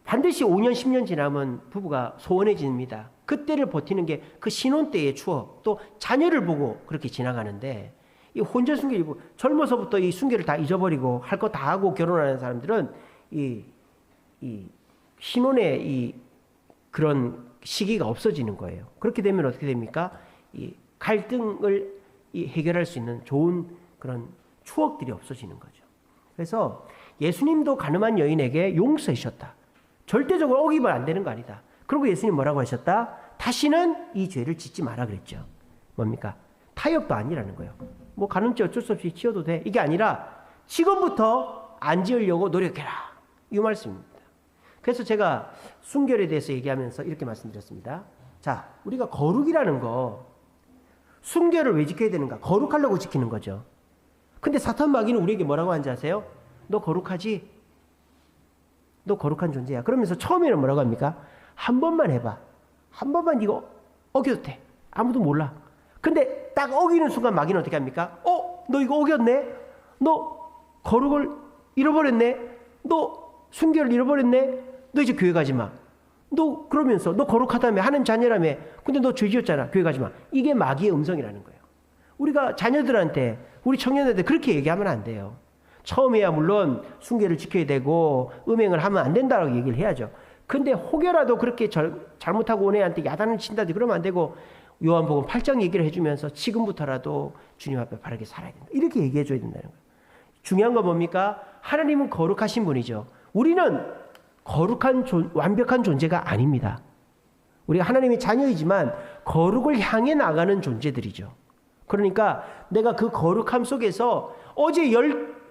반드시 5년 10년 지나면 부부가 소원해집니다. 그때를 버티는 게 그 신혼 때의 추억, 또 자녀를 보고 그렇게 지나가는데 이 혼전 순결이 젊어서부터 이 순결을 다 잊어버리고 할 거 다 하고 결혼하는 사람들은 이 신혼의 그런 시기가 없어지는 거예요. 그렇게 되면 어떻게 됩니까? 이 갈등을 해결할 수 있는 좋은 그런 추억들이 없어지는 거죠. 그래서 예수님도 가늠한 여인에게 용서하셨다. 절대적으로 어기면 안 되는 거 아니다. 그리고 예수님 뭐라고 하셨다? 다시는 이 죄를 짓지 마라 그랬죠. 뭡니까? 타협도 아니라는 거예요. 뭐 가늠죄 어쩔 수 없이 지어도 돼. 이게 아니라 지금부터 안 지으려고 노력해라. 이 말씀입니다. 그래서 제가 순결에 대해서 얘기하면서 이렇게 말씀드렸습니다. 자, 우리가 거룩이라는 거 순결을 왜 지켜야 되는가? 거룩하려고 지키는 거죠. 근데 사탄 마귀는 우리에게 뭐라고 하는지 아세요? 너 거룩하지? 너 거룩한 존재야. 그러면서 처음에는 뭐라고 합니까? 한 번만 해봐. 한 번만 이거 어겨도 돼. 아무도 몰라. 근데 딱 어기는 순간 마귀는 어떻게 합니까? 너 이거 어겼네? 너 거룩을 잃어버렸네? 너 순결을 잃어버렸네? 너 이제 교회 가지 마. 너 그러면서 너 거룩하다며 하나님 자녀라며 근데 너 죄 지었잖아. 교회 가지 마. 이게 마귀의 음성이라는 거예요. 우리가 자녀들한테 우리 청년들한테 그렇게 얘기하면 안 돼요. 처음에야 물론 순결을 지켜야 되고 음행을 하면 안 된다고 얘기를 해야죠. 근데 혹여라도 그렇게 잘못하고 온 애한테 야단을 친다든지 그러면 안 되고 요한복음 8장 얘기를 해주면서 지금부터라도 주님 앞에 바르게 살아야 된다. 이렇게 얘기해 줘야 된다는 거예요. 중요한 건 뭡니까? 하나님은 거룩하신 분이죠. 우리는 거룩한 완벽한 존재가 아닙니다. 우리가 하나님의 자녀이지만 거룩을 향해 나가는 존재들이죠. 그러니까 내가 그 거룩함 속에서 어제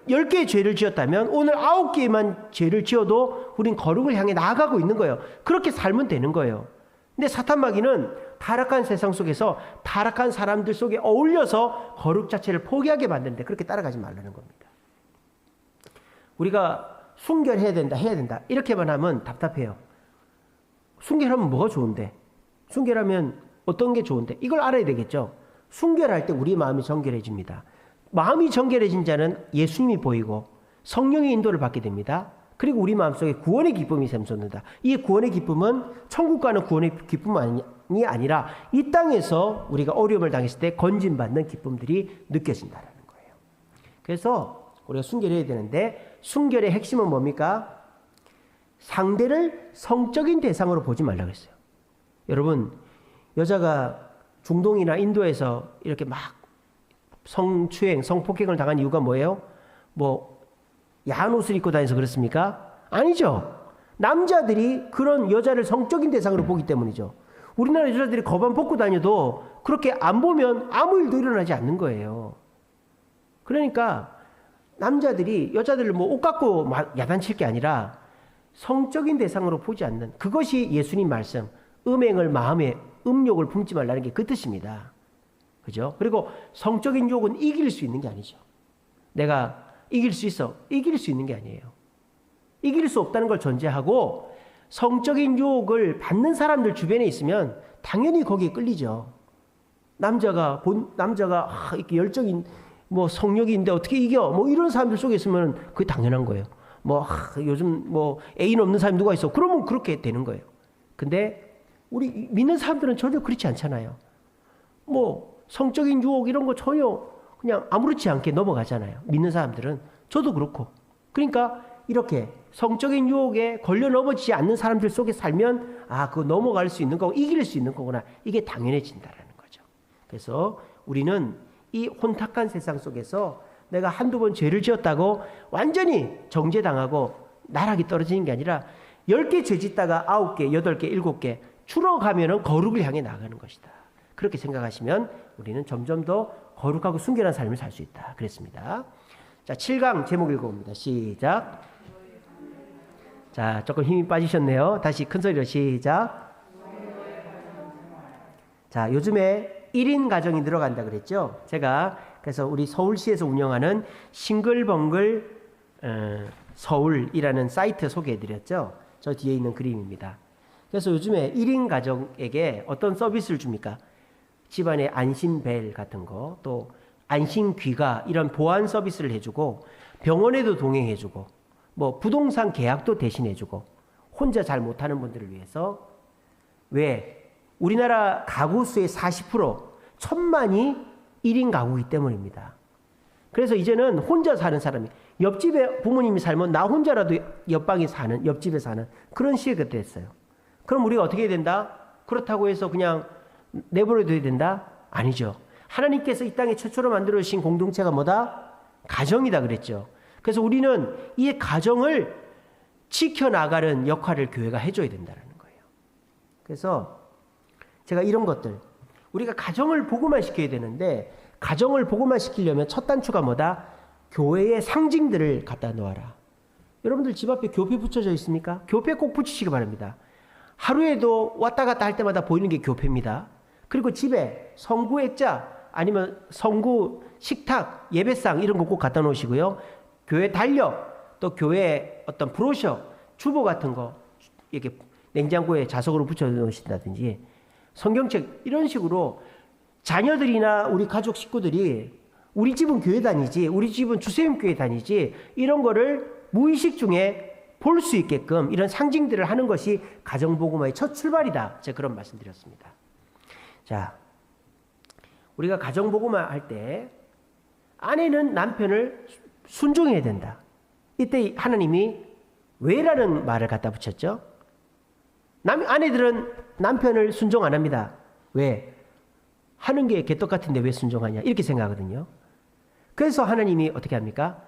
10개의 죄를 지었다면 오늘 9개만 죄를 지어도 우린 거룩을 향해 나아가고 있는 거예요. 그렇게 살면 되는 거예요. 근데 사탄 마귀는 타락한 세상 속에서 타락한 사람들 속에 어울려서 거룩 자체를 포기하게 만드는데 그렇게 따라가지 말라는 겁니다. 우리가 순결해야 된다, 해야 된다 이렇게만 하면 답답해요. 순결하면 뭐가 좋은데? 순결하면 어떤 게 좋은데? 이걸 알아야 되겠죠. 순결할 때 우리 마음이 정결해집니다. 마음이 정결해진 자는 예수님이 보이고 성령의 인도를 받게 됩니다. 그리고 우리 마음속에 구원의 기쁨이 샘솟는다. 이 구원의 기쁨은 천국 가는 구원의 기쁨이 아니라 이 땅에서 우리가 어려움을 당했을 때 건진받는 기쁨들이 느껴진다는 거예요. 그래서 우리가 순결해야 되는데 순결의 핵심은 뭡니까? 상대를 성적인 대상으로 보지 말라고 했어요. 여러분, 여자가 중동이나 인도에서 이렇게 막 성추행, 성폭행을 당한 이유가 뭐예요? 야한 옷을 입고 다녀서 그렇습니까? 아니죠. 남자들이 그런 여자를 성적인 대상으로 보기 때문이죠. 우리나라 여자들이 거반 벗고 다녀도 그렇게 안 보면 아무 일도 일어나지 않는 거예요. 그러니까 남자들이 여자들을 옷 갖고 야단칠 게 아니라 성적인 대상으로 보지 않는, 그것이 예수님 말씀, 음행을 마음에 음욕을 품지 말라는 게 그 뜻입니다. 그죠? 그리고 성적인 욕은 이길 수 있는 게 아니죠. 내가 이길 수 있어. 이길 수 있는 게 아니에요. 이길 수 없다는 걸 전제하고 성적인 유혹을 받는 사람들 주변에 있으면 당연히 거기에 끌리죠. 남자가 이렇게 열정인 성욕이 있는데 어떻게 이겨? 이런 사람들 속에 있으면 그게 당연한 거예요. 요즘 애인 없는 사람이 누가 있어? 그러면 그렇게 되는 거예요. 근데 우리 믿는 사람들은 전혀 그렇지 않잖아요. 성적인 유혹 이런 거 전혀 그냥 아무렇지 않게 넘어가잖아요. 믿는 사람들은. 저도 그렇고. 그러니까 이렇게 성적인 유혹에 걸려 넘어지지 않는 사람들 속에 살면 그거 넘어갈 수 있는 거고 이길 수 있는 거구나. 이게 당연해진다라는 거죠. 그래서 우리는 이 혼탁한 세상 속에서 내가 한두 번 죄를 지었다고 완전히 정죄당하고 나락이 떨어지는 게 아니라 10개 죄 짓다가 9개, 8개, 7개 줄어가면은 거룩을 향해 나가는 것이다. 그렇게 생각하시면 우리는 점점 더 거룩하고 순결한 삶을 살 수 있다. 그랬습니다. 자, 7강 제목 읽어봅니다. 시작. 자, 조금 힘이 빠지셨네요. 다시 큰 소리로 시작. 자, 요즘에 1인 가정이 늘어간다 그랬죠. 제가 그래서 우리 서울시에서 운영하는 싱글벙글 서울이라는 사이트 소개해드렸죠. 저 뒤에 있는 그림입니다. 그래서 요즘에 1인 가정에게 어떤 서비스를 줍니까? 집안에 안심벨 같은 거, 또 안심귀가 이런 보안 서비스를 해주고 병원에도 동행해주고 부동산 계약도 대신해주고 혼자 잘 못하는 분들을 위해서 왜? 우리나라 가구 수의 40% 1,000만이 1인 가구이기 때문입니다. 그래서 이제는 혼자 사는 사람이 옆집에 부모님이 살면 나 혼자라도 옆방에 사는 옆집에 사는 그런 시대가 됐어요. 그럼 우리가 어떻게 해야 된다? 그렇다고 해서 그냥 내버려둬야 된다? 아니죠. 하나님께서 이 땅에 최초로 만들어 주신 공동체가 뭐다? 가정이다 그랬죠. 그래서 우리는 이 가정을 지켜나가는 역할을 교회가 해줘야 된다는 거예요. 그래서 제가 이런 것들 우리가 가정을 복음화 시켜야 되는데 가정을 복음화 시키려면 첫 단추가 뭐다? 교회의 상징들을 갖다 놓아라. 여러분들 집 앞에 교패 붙여져 있습니까? 교패 꼭 붙이시기 바랍니다. 하루에도 왔다 갔다 할 때마다 보이는 게 교패입니다. 그리고 집에 성구 액자 아니면 성구 식탁, 예배상 이런 거 꼭 갖다 놓으시고요. 교회 달력, 또 교회 어떤 브로셔, 주보 같은 거 이렇게 냉장고에 자석으로 붙여 놓으신다든지 성경책 이런 식으로 자녀들이나 우리 가족 식구들이 우리 집은 교회 다니지, 우리 집은 주세임 교회 다니지 이런 거를 무의식 중에 볼 수 있게끔 이런 상징들을 하는 것이 가정복음화의 첫 출발이다. 제가 그런 말씀 드렸습니다. 자, 우리가 가정복음화 할 때 아내는 남편을 순종해야 된다. 이때 하나님이 왜라는 말을 갖다 붙였죠. 아내들은 남편을 순종 안 합니다. 왜? 하는 게 개떡 같은데 왜 순종하냐 이렇게 생각하거든요. 그래서 하나님이 어떻게 합니까?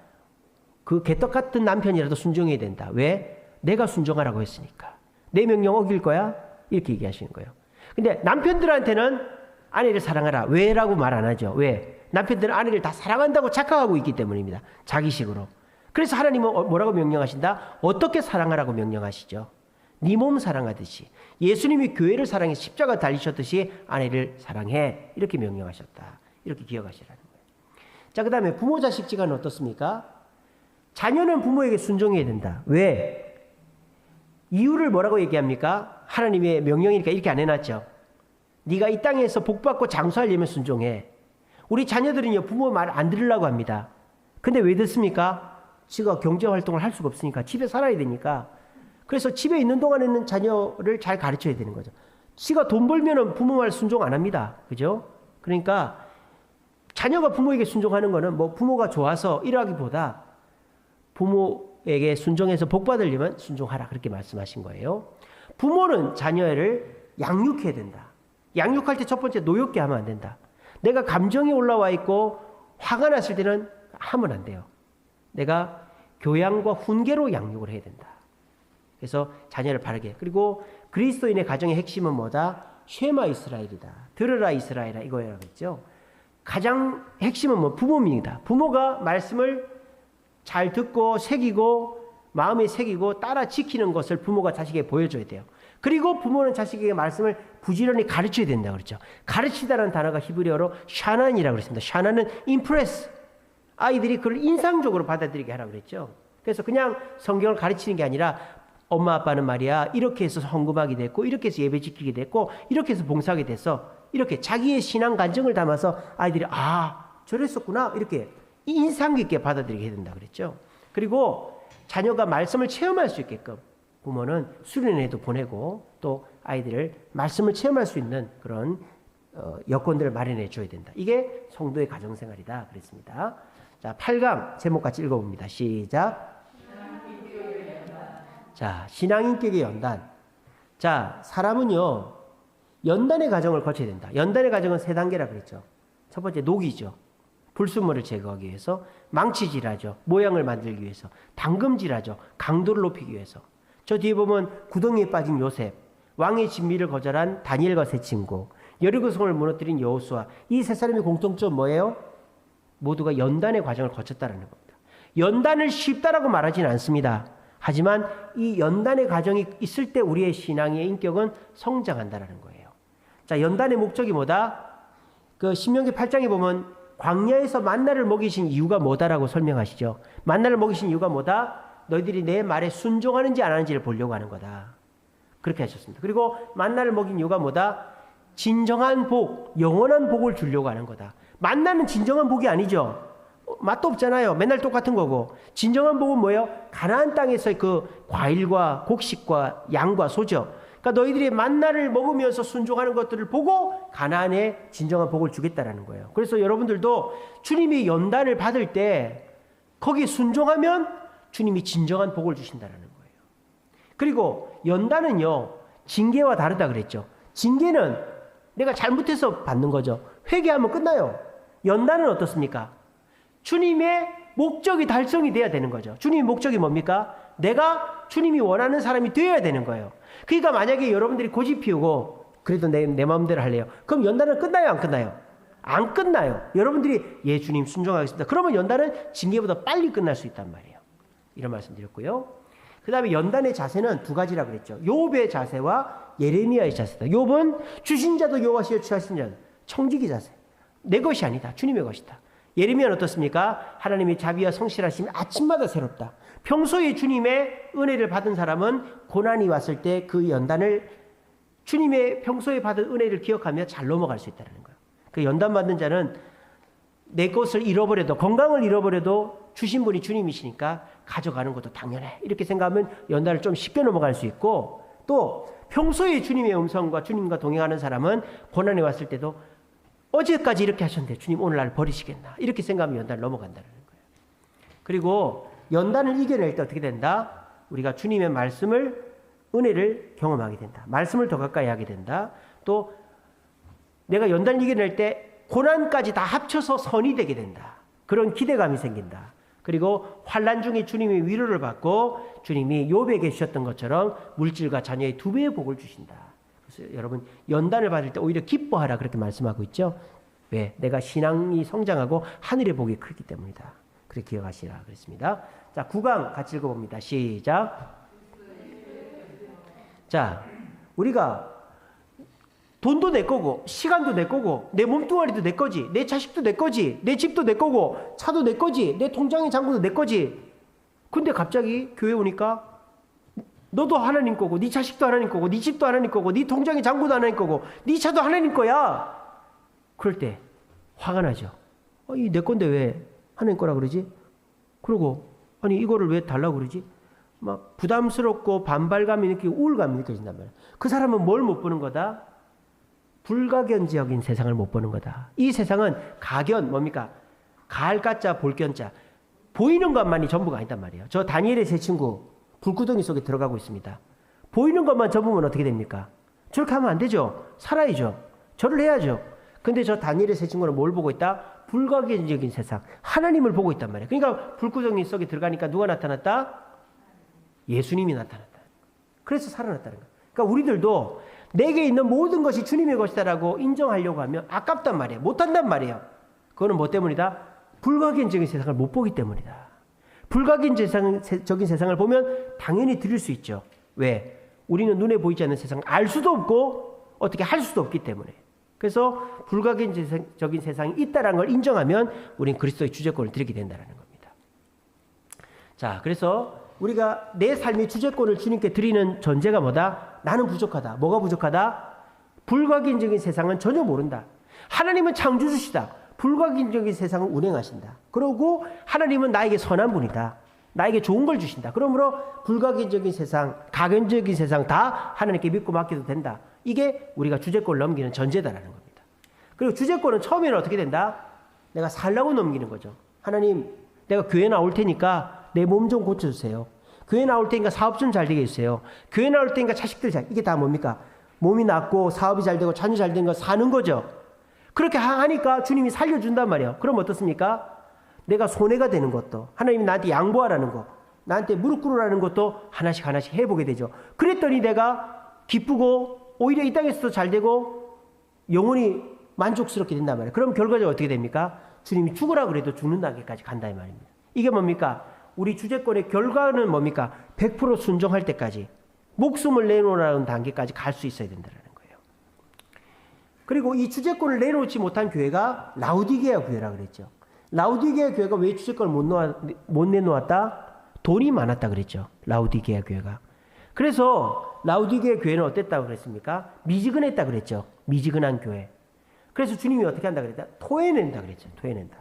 그 개떡 같은 남편이라도 순종해야 된다. 왜? 내가 순종하라고 했으니까. 내 명령 어길 거야? 이렇게 얘기하시는 거예요. 근데 남편들한테는 아내를 사랑하라. 왜라고 말 안 하죠. 왜? 남편들은 아내를 다 사랑한다고 착각하고 있기 때문입니다. 자기식으로. 그래서 하나님은 뭐라고 명령하신다? 어떻게 사랑하라고 명령하시죠? 네 몸 사랑하듯이. 예수님이 교회를 사랑해 십자가 달리셨듯이 아내를 사랑해. 이렇게 명령하셨다. 이렇게 기억하시라는 거예요. 자, 그 다음에 부모 자식 지간은 어떻습니까? 자녀는 부모에게 순종해야 된다. 왜? 이유를 뭐라고 얘기합니까? 하나님의 명령이니까 이렇게 안 해놨죠. 네가 이 땅에서 복받고 장수하려면 순종해. 우리 자녀들은요 부모 말 안 들으려고 합니다. 근데 왜 듣습니까? 지가 경제 활동을 할 수가 없으니까 집에 살아야 되니까 그래서 집에 있는 동안에는 자녀를 잘 가르쳐야 되는 거죠. 지가 돈 벌면은 부모 말 순종 안 합니다. 그죠? 그러니까 자녀가 부모에게 순종하는 거는 뭐 부모가 좋아서 이러기보다 부모에게 순종해서 복 받으려면 순종하라 그렇게 말씀하신 거예요. 부모는 자녀를 양육해야 된다. 양육할 때 첫 번째 노엽게 하면 안 된다. 내가 감정이 올라와 있고 화가 났을 때는 하면 안 돼요. 내가 교양과 훈계로 양육을 해야 된다. 그래서 자녀를 바르게. 그리고 그리스도인의 가정의 핵심은 뭐다? 쉐마 이스라엘이다. 들으라 이스라엘아 이거라고 했죠. 가장 핵심은 뭐 부모입니다. 부모가 말씀을 잘 듣고 새기고 마음에 새기고 따라 지키는 것을 부모가 자식에게 보여줘야 돼요. 그리고 부모는 자식에게 말씀을 부지런히 가르쳐야 된다 그랬죠. 가르치다라는 단어가 히브리어로 샤난이라고 그랬습니다. 샤난은 임프레스. 아이들이 그걸 인상적으로 받아들이게 하라고 그랬죠. 그래서 그냥 성경을 가르치는 게 아니라 엄마 아빠는 말이야 이렇게 해서 헌금하게 됐고 이렇게 해서 예배 지키게 됐고 이렇게 해서 봉사하게 됐어. 이렇게 자기의 신앙 간증을 담아서 아이들이 저랬었구나 이렇게 인상 깊게 받아들이게 해야 된다 그랬죠. 그리고 자녀가 말씀을 체험할 수 있게끔 부모는 수련회도 보내고 또 아이들을 말씀을 체험할 수 있는 그런 여건들을 마련해 줘야 된다. 이게 성도의 가정생활이다 그랬습니다. 자, 8강 제목 같이 읽어봅니다. 시작. 자, 신앙인격의 연단. 자, 사람은요 연단의 과정을 거쳐야 된다. 연단의 과정은 3단계라 그랬죠. 첫 번째 녹이죠. 불순물을 제거하기 위해서, 망치질하죠. 모양을 만들기 위해서, 담금질하죠. 강도를 높이기 위해서. 저 뒤에 보면 구덩이에 빠진 요셉, 왕의 진미를 거절한 다니엘과 세 친구, 여리고성을 무너뜨린 여호수아, 이 세 사람의 공통점 뭐예요? 모두가 연단의 과정을 거쳤다는 겁니다. 연단을 쉽다라고 말하지는 않습니다. 하지만 이 연단의 과정이 있을 때 우리의 신앙의 인격은 성장한다는 거예요. 자, 연단의 목적이 뭐다? 그 신명기 8장에 보면 광야에서 만나를 먹이신 이유가 뭐다라고 설명하시죠. 만나를 먹이신 이유가 뭐다? 너희들이 내 말에 순종하는지 안 하는지를 보려고 하는 거다. 그렇게 하셨습니다. 그리고 만나를 먹인 이유가 뭐다? 진정한 복, 영원한 복을 주려고 하는 거다. 만나는 진정한 복이 아니죠. 맛도 없잖아요. 맨날 똑같은 거고. 진정한 복은 뭐예요? 가나안 땅에서의 그 과일과 곡식과 양과 소죠. 그러니까 너희들이 만나를 먹으면서 순종하는 것들을 보고 가나안에 진정한 복을 주겠다라는 거예요. 그래서 여러분들도 주님이 연단을 받을 때 거기에 순종하면 주님이 진정한 복을 주신다라는 거예요. 그리고 연단은요 징계와 다르다 그랬죠. 징계는 내가 잘못해서 받는 거죠. 회개하면 끝나요. 연단은 어떻습니까? 주님의 목적이 달성이 돼야 되는 거죠. 주님의 목적이 뭡니까? 내가 주님이 원하는 사람이 되어야 되는 거예요. 그러니까 만약에 여러분들이 고집 피우고 그래도 내 마음대로 할래요. 그럼 연단은 끝나요? 안 끝나요? 안 끝나요. 여러분들이 예 주님 순종하겠습니다. 그러면 연단은 징계보다 빨리 끝날 수 있단 말이에요. 이런 말씀 드렸고요. 그 다음에 연단의 자세는 2가지라고 그랬죠. 욥의 자세와 예레미야의 자세다. 욥은 주신 자도 여호와시여 취하신 자도 청지기 자세. 내 것이 아니다. 주님의 것이다. 예레미야는 어떻습니까? 하나님의 자비와 성실하심이 아침마다 새롭다. 평소에 주님의 은혜를 받은 사람은 고난이 왔을 때 그 연단을 주님의 평소에 받은 은혜를 기억하며 잘 넘어갈 수 있다는 거예요. 그 연단 받는 자는 내 것을 잃어버려도 건강을 잃어버려도 주신 분이 주님이시니까 가져가는 것도 당연해. 이렇게 생각하면 연단을 좀 쉽게 넘어갈 수 있고 또 평소에 주님의 음성과 주님과 동행하는 사람은 고난이 왔을 때도 어제까지 이렇게 하셨는데 주님 오늘 날 버리시겠나 이렇게 생각하면 연단을 넘어간다는 거예요. 그리고 연단을 이겨낼 때 어떻게 된다? 우리가 주님의 말씀을 은혜를 경험하게 된다. 말씀을 더 가까이 하게 된다. 또 내가 연단을 이겨낼 때 고난까지 다 합쳐서 선이 되게 된다. 그런 기대감이 생긴다. 그리고 환난 중에 주님의 위로를 받고 주님이 욥에게 주셨던 것처럼 물질과 자녀의 2배의 복을 주신다. 그래서 여러분 연단을 받을 때 오히려 기뻐하라 그렇게 말씀하고 있죠. 왜? 내가 신앙이 성장하고 하늘의 복이 크기 때문이다. 그렇게 기억하시라 그랬습니다. 자, 9강 같이 읽어봅니다. 시작. 자, 우리가 돈도 내 거고 시간도 내 거고 내 몸뚱아리도 내 거지 내 자식도 내 거지 내 집도 내 거고 차도 내 거지 내 통장의 잔고도 내 거지. 근데 갑자기 교회 오니까 너도 하나님 거고 네 자식도 하나님 거고 네 집도 하나님 거고 네 통장의 잔고도 하나님 거고 네 차도 하나님 거야. 그럴 때 화가 나죠. 이 내 건데 왜 하나님 거라 그러지? 그리고 아니 이거를 왜 달라고 그러지? 막 부담스럽고 반발감이 느끼고 우울감이 느껴진단 말이에요. 그 사람은 뭘 못 보는 거다? 불가견적인 세상을 못 보는 거다. 이 세상은 가견 뭡니까? 가을가짜 볼견자. 보이는 것만이 전부가 아니단 말이에요. 저 다니엘의 세 친구 불구덩이 속에 들어가고 있습니다. 보이는 것만 전부면 어떻게 됩니까? 저렇게 하면 안 되죠. 살아야죠. 절을 해야죠. 근데 저 다니엘의 세 친구는 뭘 보고 있다? 불가견적인 세상. 하나님을 보고 있단 말이에요. 그러니까 불구덩이 속에 들어가니까 누가 나타났다? 예수님이 나타났다. 그래서 살아났다는 거예요. 그러니까 우리들도 내게 있는 모든 것이 주님의 것이다라고 인정하려고 하면 아깝단 말이에요. 못한단 말이에요. 그거는 뭐 때문이다? 불가견적인 세상을 못 보기 때문이다. 불가견적인 세상을 보면 당연히 드릴 수 있죠. 왜? 우리는 눈에 보이지 않는 세상을 알 수도 없고 어떻게 할 수도 없기 때문에. 그래서 불가견적인 세상이 있다는 걸 인정하면 우리는 그리스도의 주제권을 드리게 된다는 겁니다. 자, 그래서 우리가 내 삶의 주제권을 주님께 드리는 전제가 뭐다? 나는 부족하다. 뭐가 부족하다? 불가견적인 세상은 전혀 모른다. 하나님은 창조주시다. 불가견적인 세상을 운행하신다. 그러고 하나님은 나에게 선한 분이다. 나에게 좋은 걸 주신다. 그러므로 불가견적인 세상, 가견적인 세상 다 하나님께 믿고 맡겨도 된다. 이게 우리가 주제권을 넘기는 전제다라는 겁니다. 그리고 주제권은 처음에는 어떻게 된다? 내가 살라고 넘기는 거죠. 하나님, 내가 교회 나올 테니까 내 몸 좀 고쳐주세요. 교회 나올 테니까 사업 좀 잘 되게 해주세요. 교회 나올 테니까 자식들 잘, 이게 다 뭡니까? 몸이 낫고 사업이 잘 되고 자녀 잘 된 거 사는 거죠. 그렇게 하니까 주님이 살려준단 말이에요. 그럼 어떻습니까? 내가 손해가 되는 것도, 하나님이 나한테 양보하라는 것, 나한테 무릎 꿇으라는 것도 하나씩 하나씩 해보게 되죠. 그랬더니 내가 기쁘고 오히려 이 땅에서도 잘 되고 영원히 만족스럽게 된단 말이에요. 그럼 결과적으로 어떻게 됩니까? 주님이 죽으라 그래도 죽는 단계까지 간다 이 말입니다. 이게 뭡니까? 우리 주제권의 결과는 뭡니까? 100% 순종할 때까지 목숨을 내놓으라는 단계까지 갈 수 있어야 된다는 거예요. 그리고 이 주제권을 내놓지 못한 교회가 라우디게아 교회라고 그랬죠. 라우디게아 교회가 왜 주제권을 못 내놓았다? 돈이 많았다 그랬죠. 라우디게아 교회가. 그래서 라우디게아 교회는 어땠다고 그랬습니까? 미지근했다 그랬죠. 미지근한 교회. 그래서 주님이 어떻게 한다 그랬다? 토해낸다 그랬죠. 토해낸다.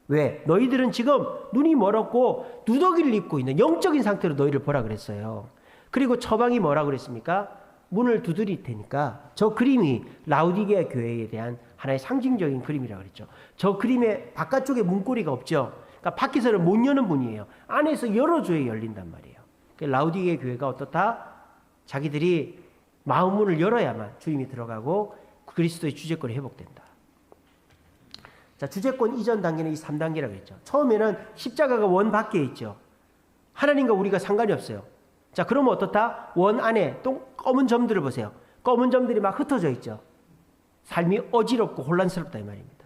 왜? 너희들은 지금 눈이 멀었고 누더기를 입고 있는 영적인 상태로 너희를 보라 그랬어요. 그리고 처방이 뭐라고 그랬습니까? 문을 두드릴 테니까. 저 그림이 라우디게아 교회에 대한 하나의 상징적인 그림이라고 그랬죠. 저 그림의 바깥쪽에 문고리가 없죠. 그러니까 밖에서는 못 여는 문이에요. 안에서 열어줘야 열린단 말이에요. 라우디게아 교회가 어떻다? 자기들이 마음 문을 열어야만 주님이 들어가고 그리스도의 주제권이 회복된다. 자, 주제권 이전 단계는 이 3단계라고 했죠. 처음에는 십자가가 원 밖에 있죠. 하나님과 우리가 상관이 없어요. 자, 그러면 어떻다? 원 안에 또 검은 점들을 보세요. 검은 점들이 막 흩어져 있죠. 삶이 어지럽고 혼란스럽다 이 말입니다.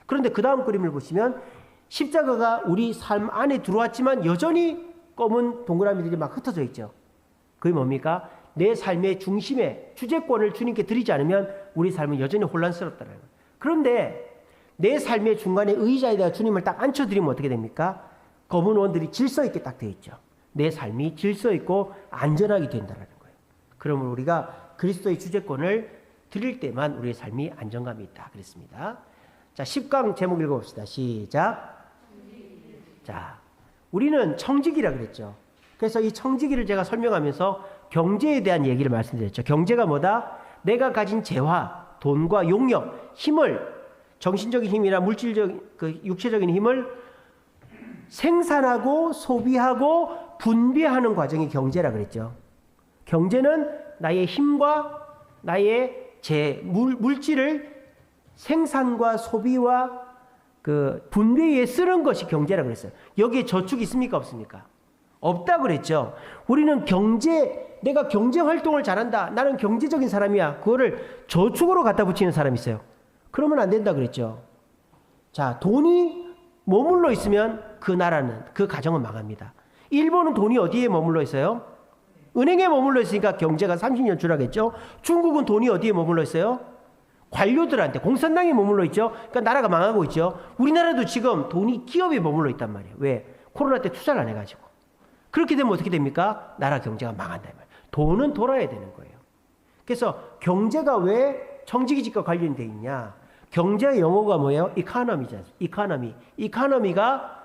그런데 그 다음 그림을 보시면 십자가가 우리 삶 안에 들어왔지만 여전히 검은 동그라미들이 막 흩어져 있죠. 그게 뭡니까? 내 삶의 중심에 주제권을 주님께 드리지 않으면 우리 삶은 여전히 혼란스럽다는 거예요. 그런데 내 삶의 중간에 의자에다가 주님을 딱 앉혀드리면 어떻게 됩니까? 검은 원들이 질서 있게 딱 되어 있죠. 내 삶이 질서 있고 안전하게 된다는 거예요. 그러면 우리가 그리스도의 주제권을 드릴 때만 우리의 삶이 안정감이 있다 그랬습니다. 자, 10강 제목 읽어봅시다. 시작. 자, 우리는 청지기라 그랬죠. 그래서 이 청지기를 제가 설명하면서 경제에 대한 얘기를 말씀드렸죠. 경제가 뭐다? 내가 가진 재화, 돈과 용역, 힘을, 정신적인 힘이나 물질적, 육체적인 힘을 생산하고 소비하고 분배하는 과정이 경제라 그랬죠. 경제는 나의 힘과 나의 물질을 생산과 소비와 그 분배에 쓰는 것이 경제라 그랬어요. 여기에 저축이 있습니까? 없습니까? 없다 그랬죠. 우리는 내가 경제 활동을 잘한다. 나는 경제적인 사람이야. 그거를 저축으로 갖다 붙이는 사람이 있어요. 그러면 안 된다 그랬죠. 자, 돈이 머물러 있으면 그 나라는, 그 가정은 망합니다. 일본은 돈이 어디에 머물러 있어요? 은행에 머물러 있으니까 경제가 30년 추락했죠. 중국은 돈이 어디에 머물러 있어요? 관료들한테, 공산당에 머물러 있죠. 그러니까 나라가 망하고 있죠. 우리나라도 지금 돈이 기업에 머물러 있단 말이에요. 왜? 코로나 때 투자를 안 해가지고. 그렇게 되면 어떻게 됩니까? 나라 경제가 망한다 말이에요. 돈은 돌아야 되는 거예요. 그래서 경제가 왜 청지기직과 관련되어 있냐? 경제의 영어가 뭐예요? 이코노미죠. 이코노미가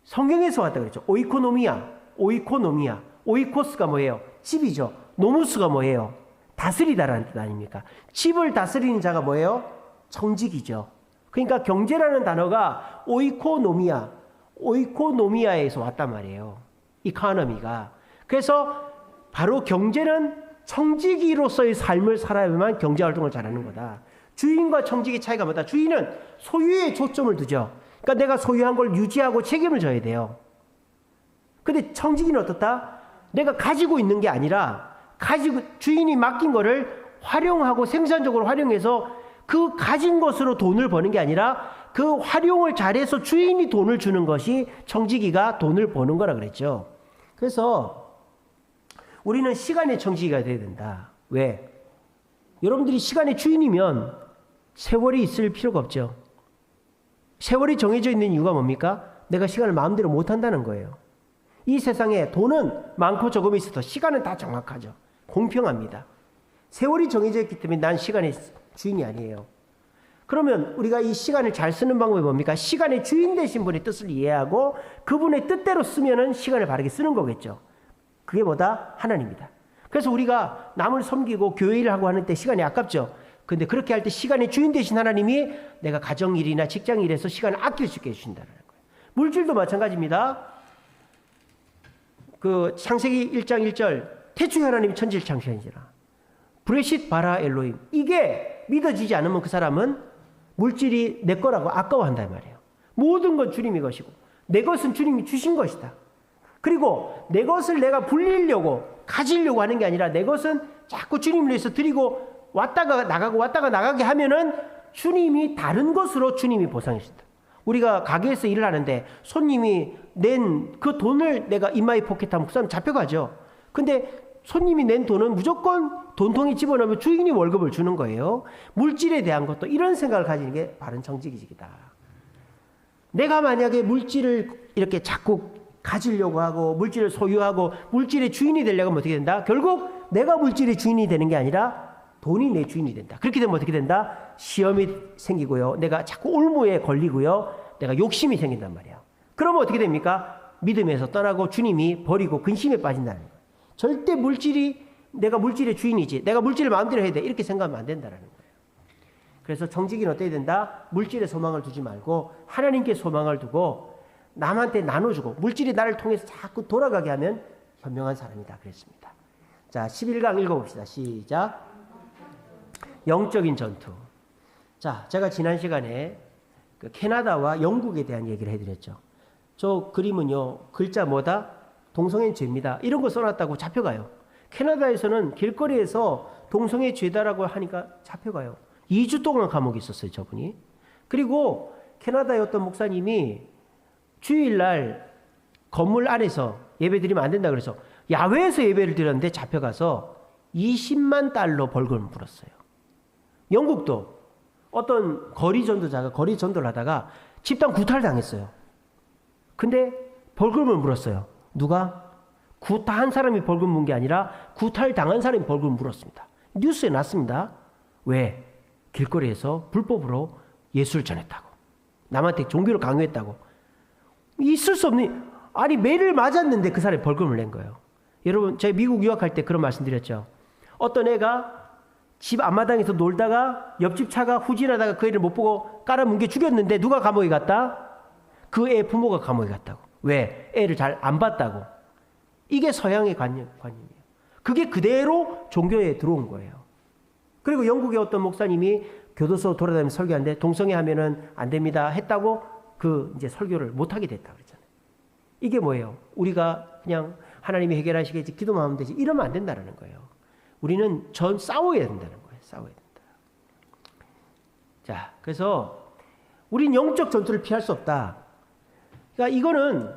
성경에서 왔다 그랬죠. 오이코노미아, 오이코노미아. 오이코스가 뭐예요? 집이죠. 노무스가 뭐예요? 다스리다라는 뜻 아닙니까? 집을 다스리는 자가 뭐예요? 청직이죠. 그러니까 경제라는 단어가 오이코노미아, 오이코노미아에서 왔단 말이에요. 이코노미가. 그래서 바로 경제는 청지기로서의 삶을 살아야만 경제활동을 잘하는 거다. 주인과 청지기 차이가 뭐다? 주인은 소유에 초점을 두죠. 그러니까 내가 소유한 걸 유지하고 책임을 져야 돼요. 근데 청지기는 어떻다? 내가 가지고 있는 게 아니라 주인이 맡긴 거를 활용하고 생산적으로 활용해서 그 가진 것으로 돈을 버는 게 아니라 그 활용을 잘해서 주인이 돈을 주는 것이 청지기가 돈을 버는 거라 그랬죠. 그래서 우리는 시간의 청지기가 돼야 된다. 왜? 여러분들이 시간의 주인이면 세월이 있을 필요가 없죠. 세월이 정해져 있는 이유가 뭡니까? 내가 시간을 마음대로 못 한다는 거예요. 이 세상에 돈은 많고 적음이 있어도 시간은 다 정확하죠. 공평합니다. 세월이 정해져 있기 때문에 난 시간의 주인이 아니에요. 그러면 우리가 이 시간을 잘 쓰는 방법이 뭡니까? 시간의 주인 되신 분의 뜻을 이해하고 그분의 뜻대로 쓰면은 시간을 바르게 쓰는 거겠죠. 그게 뭐다? 하나님이다. 그래서 우리가 남을 섬기고 교회 일을 하고 하는 때 시간이 아깝죠. 근데 그렇게 할 때 시간의 주인 되신 하나님이 내가 가정일이나 직장일에서 시간을 아낄 수 있게 해주신다는 거예요. 물질도 마찬가지입니다. 그 창세기 1장 1절 태초에 하나님이 천지를 창조하시니라. 브레싯 바라 엘로힘. 이게 믿어지지 않으면 그 사람은 물질이 내 거라고 아까워한단 말이에요. 모든 건 주님이 것이고 내 것은 주님이 주신 것이다. 그리고 내 것을 내가 불리려고 가지려고 하는 게 아니라 내 것은 자꾸 주님을 위해서 드리고 왔다가 나가고 왔다가 나가게 하면은 주님이 다른 것으로 주님이 보상해 주신다. 우리가 가게에서 일을 하는데 손님이 낸 그 돈을 내가 인마이 포켓하면 그 사람 잡혀가죠. 근데 손님이 낸 돈은 무조건 돈통에 집어넣으면 주인이 월급을 주는 거예요. 물질에 대한 것도 이런 생각을 가지는 게 바른 정직이다. 내가 만약에 물질을 이렇게 자꾸 가지려고 하고 물질을 소유하고 물질의 주인이 되려고 하면 어떻게 된다? 결국 내가 물질의 주인이 되는 게 아니라 돈이 내 주인이 된다. 그렇게 되면 어떻게 된다? 시험이 생기고요. 내가 자꾸 올무에 걸리고요. 내가 욕심이 생긴단 말이에요. 그러면 어떻게 됩니까? 믿음에서 떠나고 주님이 버리고 근심에 빠진다는 거예요. 절대 내가 물질의 주인이지. 내가 물질을 마음대로 해야 돼. 이렇게 생각하면 안 된다는 거예요. 그래서 정직이는 어떻게 된다? 물질에 소망을 두지 말고 하나님께 소망을 두고 남한테 나눠주고 물질이 나를 통해서 자꾸 돌아가게 하면 현명한 사람이다. 그랬습니다. 자, 11강 읽어봅시다. 시작. 영적인 전투. 자, 제가 지난 시간에 그 캐나다와 영국에 대한 얘기를 해드렸죠. 저 그림은요, 글자 뭐다? 동성애 죄입니다. 이런 거 써놨다고 잡혀가요. 캐나다에서는 길거리에서 동성애 죄다라고 하니까 잡혀가요. 2주 동안 감옥에 있었어요, 저분이. 그리고 캐나다의 어떤 목사님이 주일날 건물 안에서 예배 드리면 안 된다 그래서 야외에서 예배를 드렸는데 잡혀가서 20만 달러 벌금을 물었어요. 영국도 어떤 거리 전도자가 거리 전도를 하다가 집단 구타당했어요. 근데 벌금을 물었어요. 누가? 구타한 사람이 벌금 문 게 아니라 구타당한 사람이 벌금을 물었습니다. 뉴스에 났습니다. 왜? 길거리에서 불법으로 예수를 전했다고. 남한테 종교를 강요했다고. 있을 수 없는, 아니 매를 맞았는데 그 사람이 벌금을 낸 거예요. 여러분, 제가 미국 유학할 때 그런 말씀 드렸죠. 어떤 애가 집 앞마당에서 놀다가 옆집 차가 후진하다가 그 애를 못 보고 깔아뭉개 죽였는데 누가 감옥에 갔다? 그 애 부모가 감옥에 갔다고. 왜? 애를 잘 안 봤다고. 이게 서양의 관념이에요. 그게 그대로 종교에 들어온 거예요. 그리고 영국의 어떤 목사님이 교도소 돌아다니면서 설교하는데 동성애 하면은 안 됩니다 했다고 그 이제 설교를 못하게 됐다 그랬잖아요. 이게 뭐예요? 우리가 그냥 하나님이 해결하시겠지 기도만 하면 되지 이러면 안 된다는 거예요. 우리는 싸워야 된다는 거예요. 싸워야 된다. 자, 그래서 우린 영적 전투를 피할 수 없다. 그러니까 이거는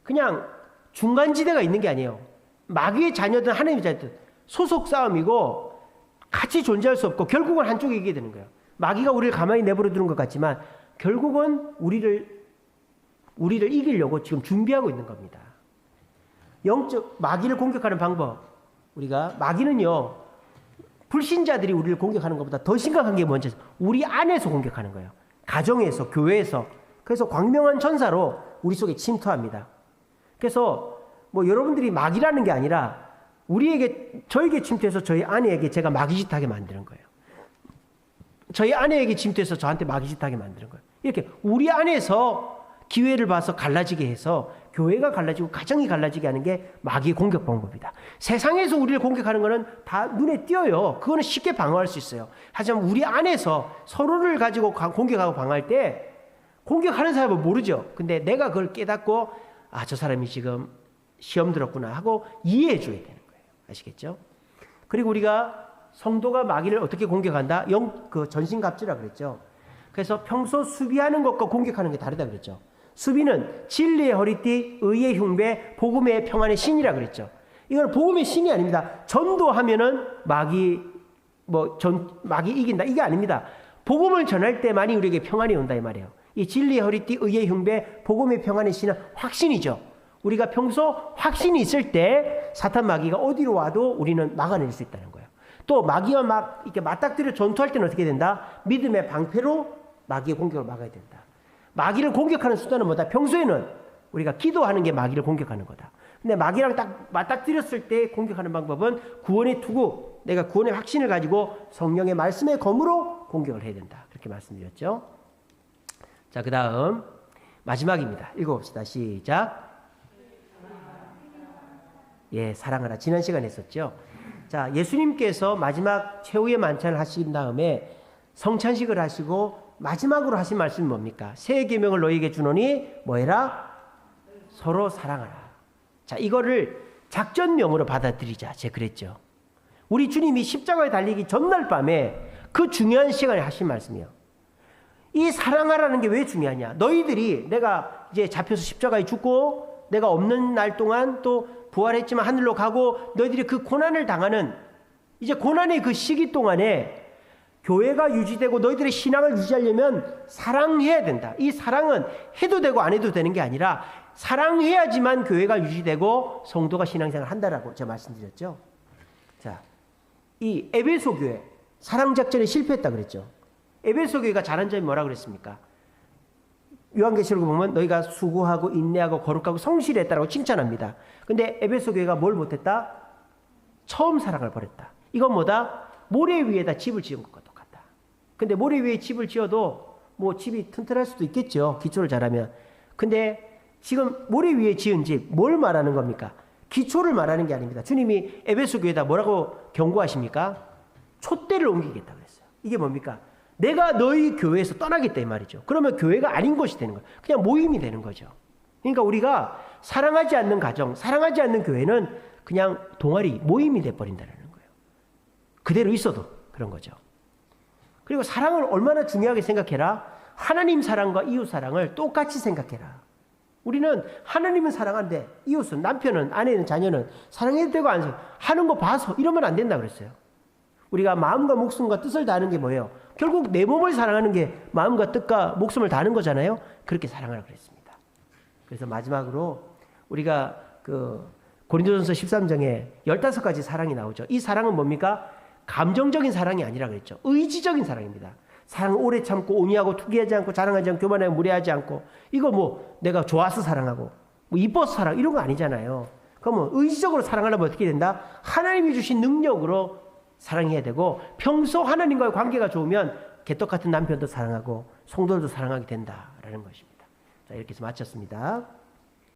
그냥 중간지대가 있는 게 아니에요. 마귀의 자녀든 하나님의 자녀든 소속 싸움이고 같이 존재할 수 없고 결국은 한쪽에 이기게 되는 거예요. 마귀가 우리를 가만히 내버려 두는 것 같지만 결국은 우리를 이기려고 지금 준비하고 있는 겁니다. 마귀를 공격하는 방법. 우리가 마귀는요. 불신자들이 우리를 공격하는 것보다 더 심각한 게 뭔지 우리 안에서 공격하는 거예요. 가정에서, 교회에서. 그래서 광명한 천사로 우리 속에 침투합니다. 그래서 뭐 여러분들이 마귀라는 게 아니라 저에게 침투해서 저희 아내에게 제가 마귀짓하게 만드는 거예요. 저희 아내에게 침투해서 저한테 마귀짓하게 만드는 거예요. 이렇게 우리 안에서 기회를 봐서 갈라지게 해서 교회가 갈라지고 가정이 갈라지게 하는 게 마귀의 공격 방법이다. 세상에서 우리를 공격하는 거는 다 눈에 띄어요. 그거는 쉽게 방어할 수 있어요. 하지만 우리 안에서 서로를 가지고 공격하고 방어할 때 공격하는 사람은 모르죠. 근데 내가 그걸 깨닫고 저 사람이 지금 시험 들었구나 하고 이해해 줘야 되는 거예요. 아시겠죠? 그리고 우리가 성도가 마귀를 어떻게 공격한다? 전신갑주라 그랬죠. 그래서 평소 수비하는 것과 공격하는 게 다르다 그랬죠. 수비는 진리의 허리띠, 의의 흉배, 복음의 평안의 신이라 그랬죠. 이건 복음의 신이 아닙니다. 전도하면은 마귀 이긴다. 이게 아닙니다. 복음을 전할 때만이 우리에게 평안이 온다 이 말이에요. 이 진리의 허리띠, 의의 흉배, 복음의 평안의 신은 확신이죠. 우리가 평소 확신이 있을 때 사탄 마귀가 어디로 와도 우리는 막아낼 수 있다는 거예요. 또 마귀와 이렇게 맞닥뜨려 전투할 때는 어떻게 된다? 믿음의 방패로 마귀의 공격을 막아야 된다. 마귀를 공격하는 수단은 뭐다? 평소에는 우리가 기도하는 게 마귀를 공격하는 거다. 근데 마귀랑 딱 맞닥뜨렸을 때 공격하는 방법은 구원의 투구, 내가 구원의 확신을 가지고 성령의 말씀의 검으로 공격을 해야 된다. 그렇게 말씀드렸죠. 자, 그 다음 마지막입니다. 읽어봅시다. 시작. 예, 사랑하라. 지난 시간에 했었죠. 자, 예수님께서 마지막 최후의 만찬을 하신 다음에 성찬식을 하시고 마지막으로 하신 말씀이 뭡니까? 새 계명을 너희에게 주노니 뭐해라? 서로 사랑하라. 자, 이거를 작전명으로 받아들이자. 제가 그랬죠. 우리 주님이 십자가에 달리기 전날 밤에 그 중요한 시간에 하신 말씀이에요. 이 사랑하라는 게 왜 중요하냐? 너희들이 내가 이제 잡혀서 십자가에 죽고 내가 없는 날 동안 또 부활했지만 하늘로 가고 너희들이 그 고난을 당하는 이제 고난의 그 시기 동안에 교회가 유지되고 너희들의 신앙을 유지하려면 사랑해야 된다. 이 사랑은 해도 되고 안 해도 되는 게 아니라 사랑해야지만 교회가 유지되고 성도가 신앙생활을 한다라고 제가 말씀드렸죠. 자, 이 에베소 교회 사랑 작전에 실패했다 그랬죠. 에베소 교회가 잘한 점이 뭐라 그랬습니까? 요한계시록을 보면 너희가 수고하고 인내하고 거룩하고 성실했다라고 칭찬합니다. 근데 에베소 교회가 뭘 못했다? 처음 사랑을 버렸다. 이건 뭐다? 모래 위에다 집을 지은 것과 똑같다. 근데 모래 위에 집을 지어도 뭐 집이 튼튼할 수도 있겠죠. 기초를 잘하면. 근데 지금 모래 위에 지은 집 뭘 말하는 겁니까? 기초를 말하는 게 아닙니다. 주님이 에베소 교회에다 뭐라고 경고하십니까? 촛대를 옮기겠다 그랬어요. 이게 뭡니까? 내가 너희 교회에서 떠나겠다 이 말이죠. 그러면 교회가 아닌 것이 되는 거예요. 그냥 모임이 되는 거죠. 그러니까 우리가 사랑하지 않는 가정, 사랑하지 않는 교회는 그냥 동아리, 모임이 돼버린다는 거예요. 그대로 있어도 그런 거죠. 그리고 사랑을 얼마나 중요하게 생각해라. 하나님 사랑과 이웃 사랑을 똑같이 생각해라. 우리는 하나님은 사랑하는데 이웃은 남편은 아내는 자녀는 사랑해도 되고 안 해도 하는 거 봐서 이러면 안 된다 그랬어요. 우리가 마음과 목숨과 뜻을 다하는 게 뭐예요? 결국 내 몸을 사랑하는 게 마음과 뜻과 목숨을 다하는 거잖아요. 그렇게 사랑하라 그랬습니다. 그래서 마지막으로 우리가 그 고린도전서 13장에 15가지 사랑이 나오죠. 이 사랑은 뭡니까? 감정적인 사랑이 아니라 그랬죠. 의지적인 사랑입니다. 사랑은 오래 참고 온유하고 투기하지 않고 자랑하지 않고 교만하고 무례하지 않고 이거 뭐 내가 좋아서 사랑하고 뭐 이뻐서 사랑 이런 거 아니잖아요. 그러면 의지적으로 사랑하려면 어떻게 된다? 하나님이 주신 능력으로 사랑해야 되고 평소 하나님과의 관계가 좋으면 개떡 같은 남편도 사랑하고 성도들도 사랑하게 된다라는 것입니다. 자, 이렇게 해서 마쳤습니다.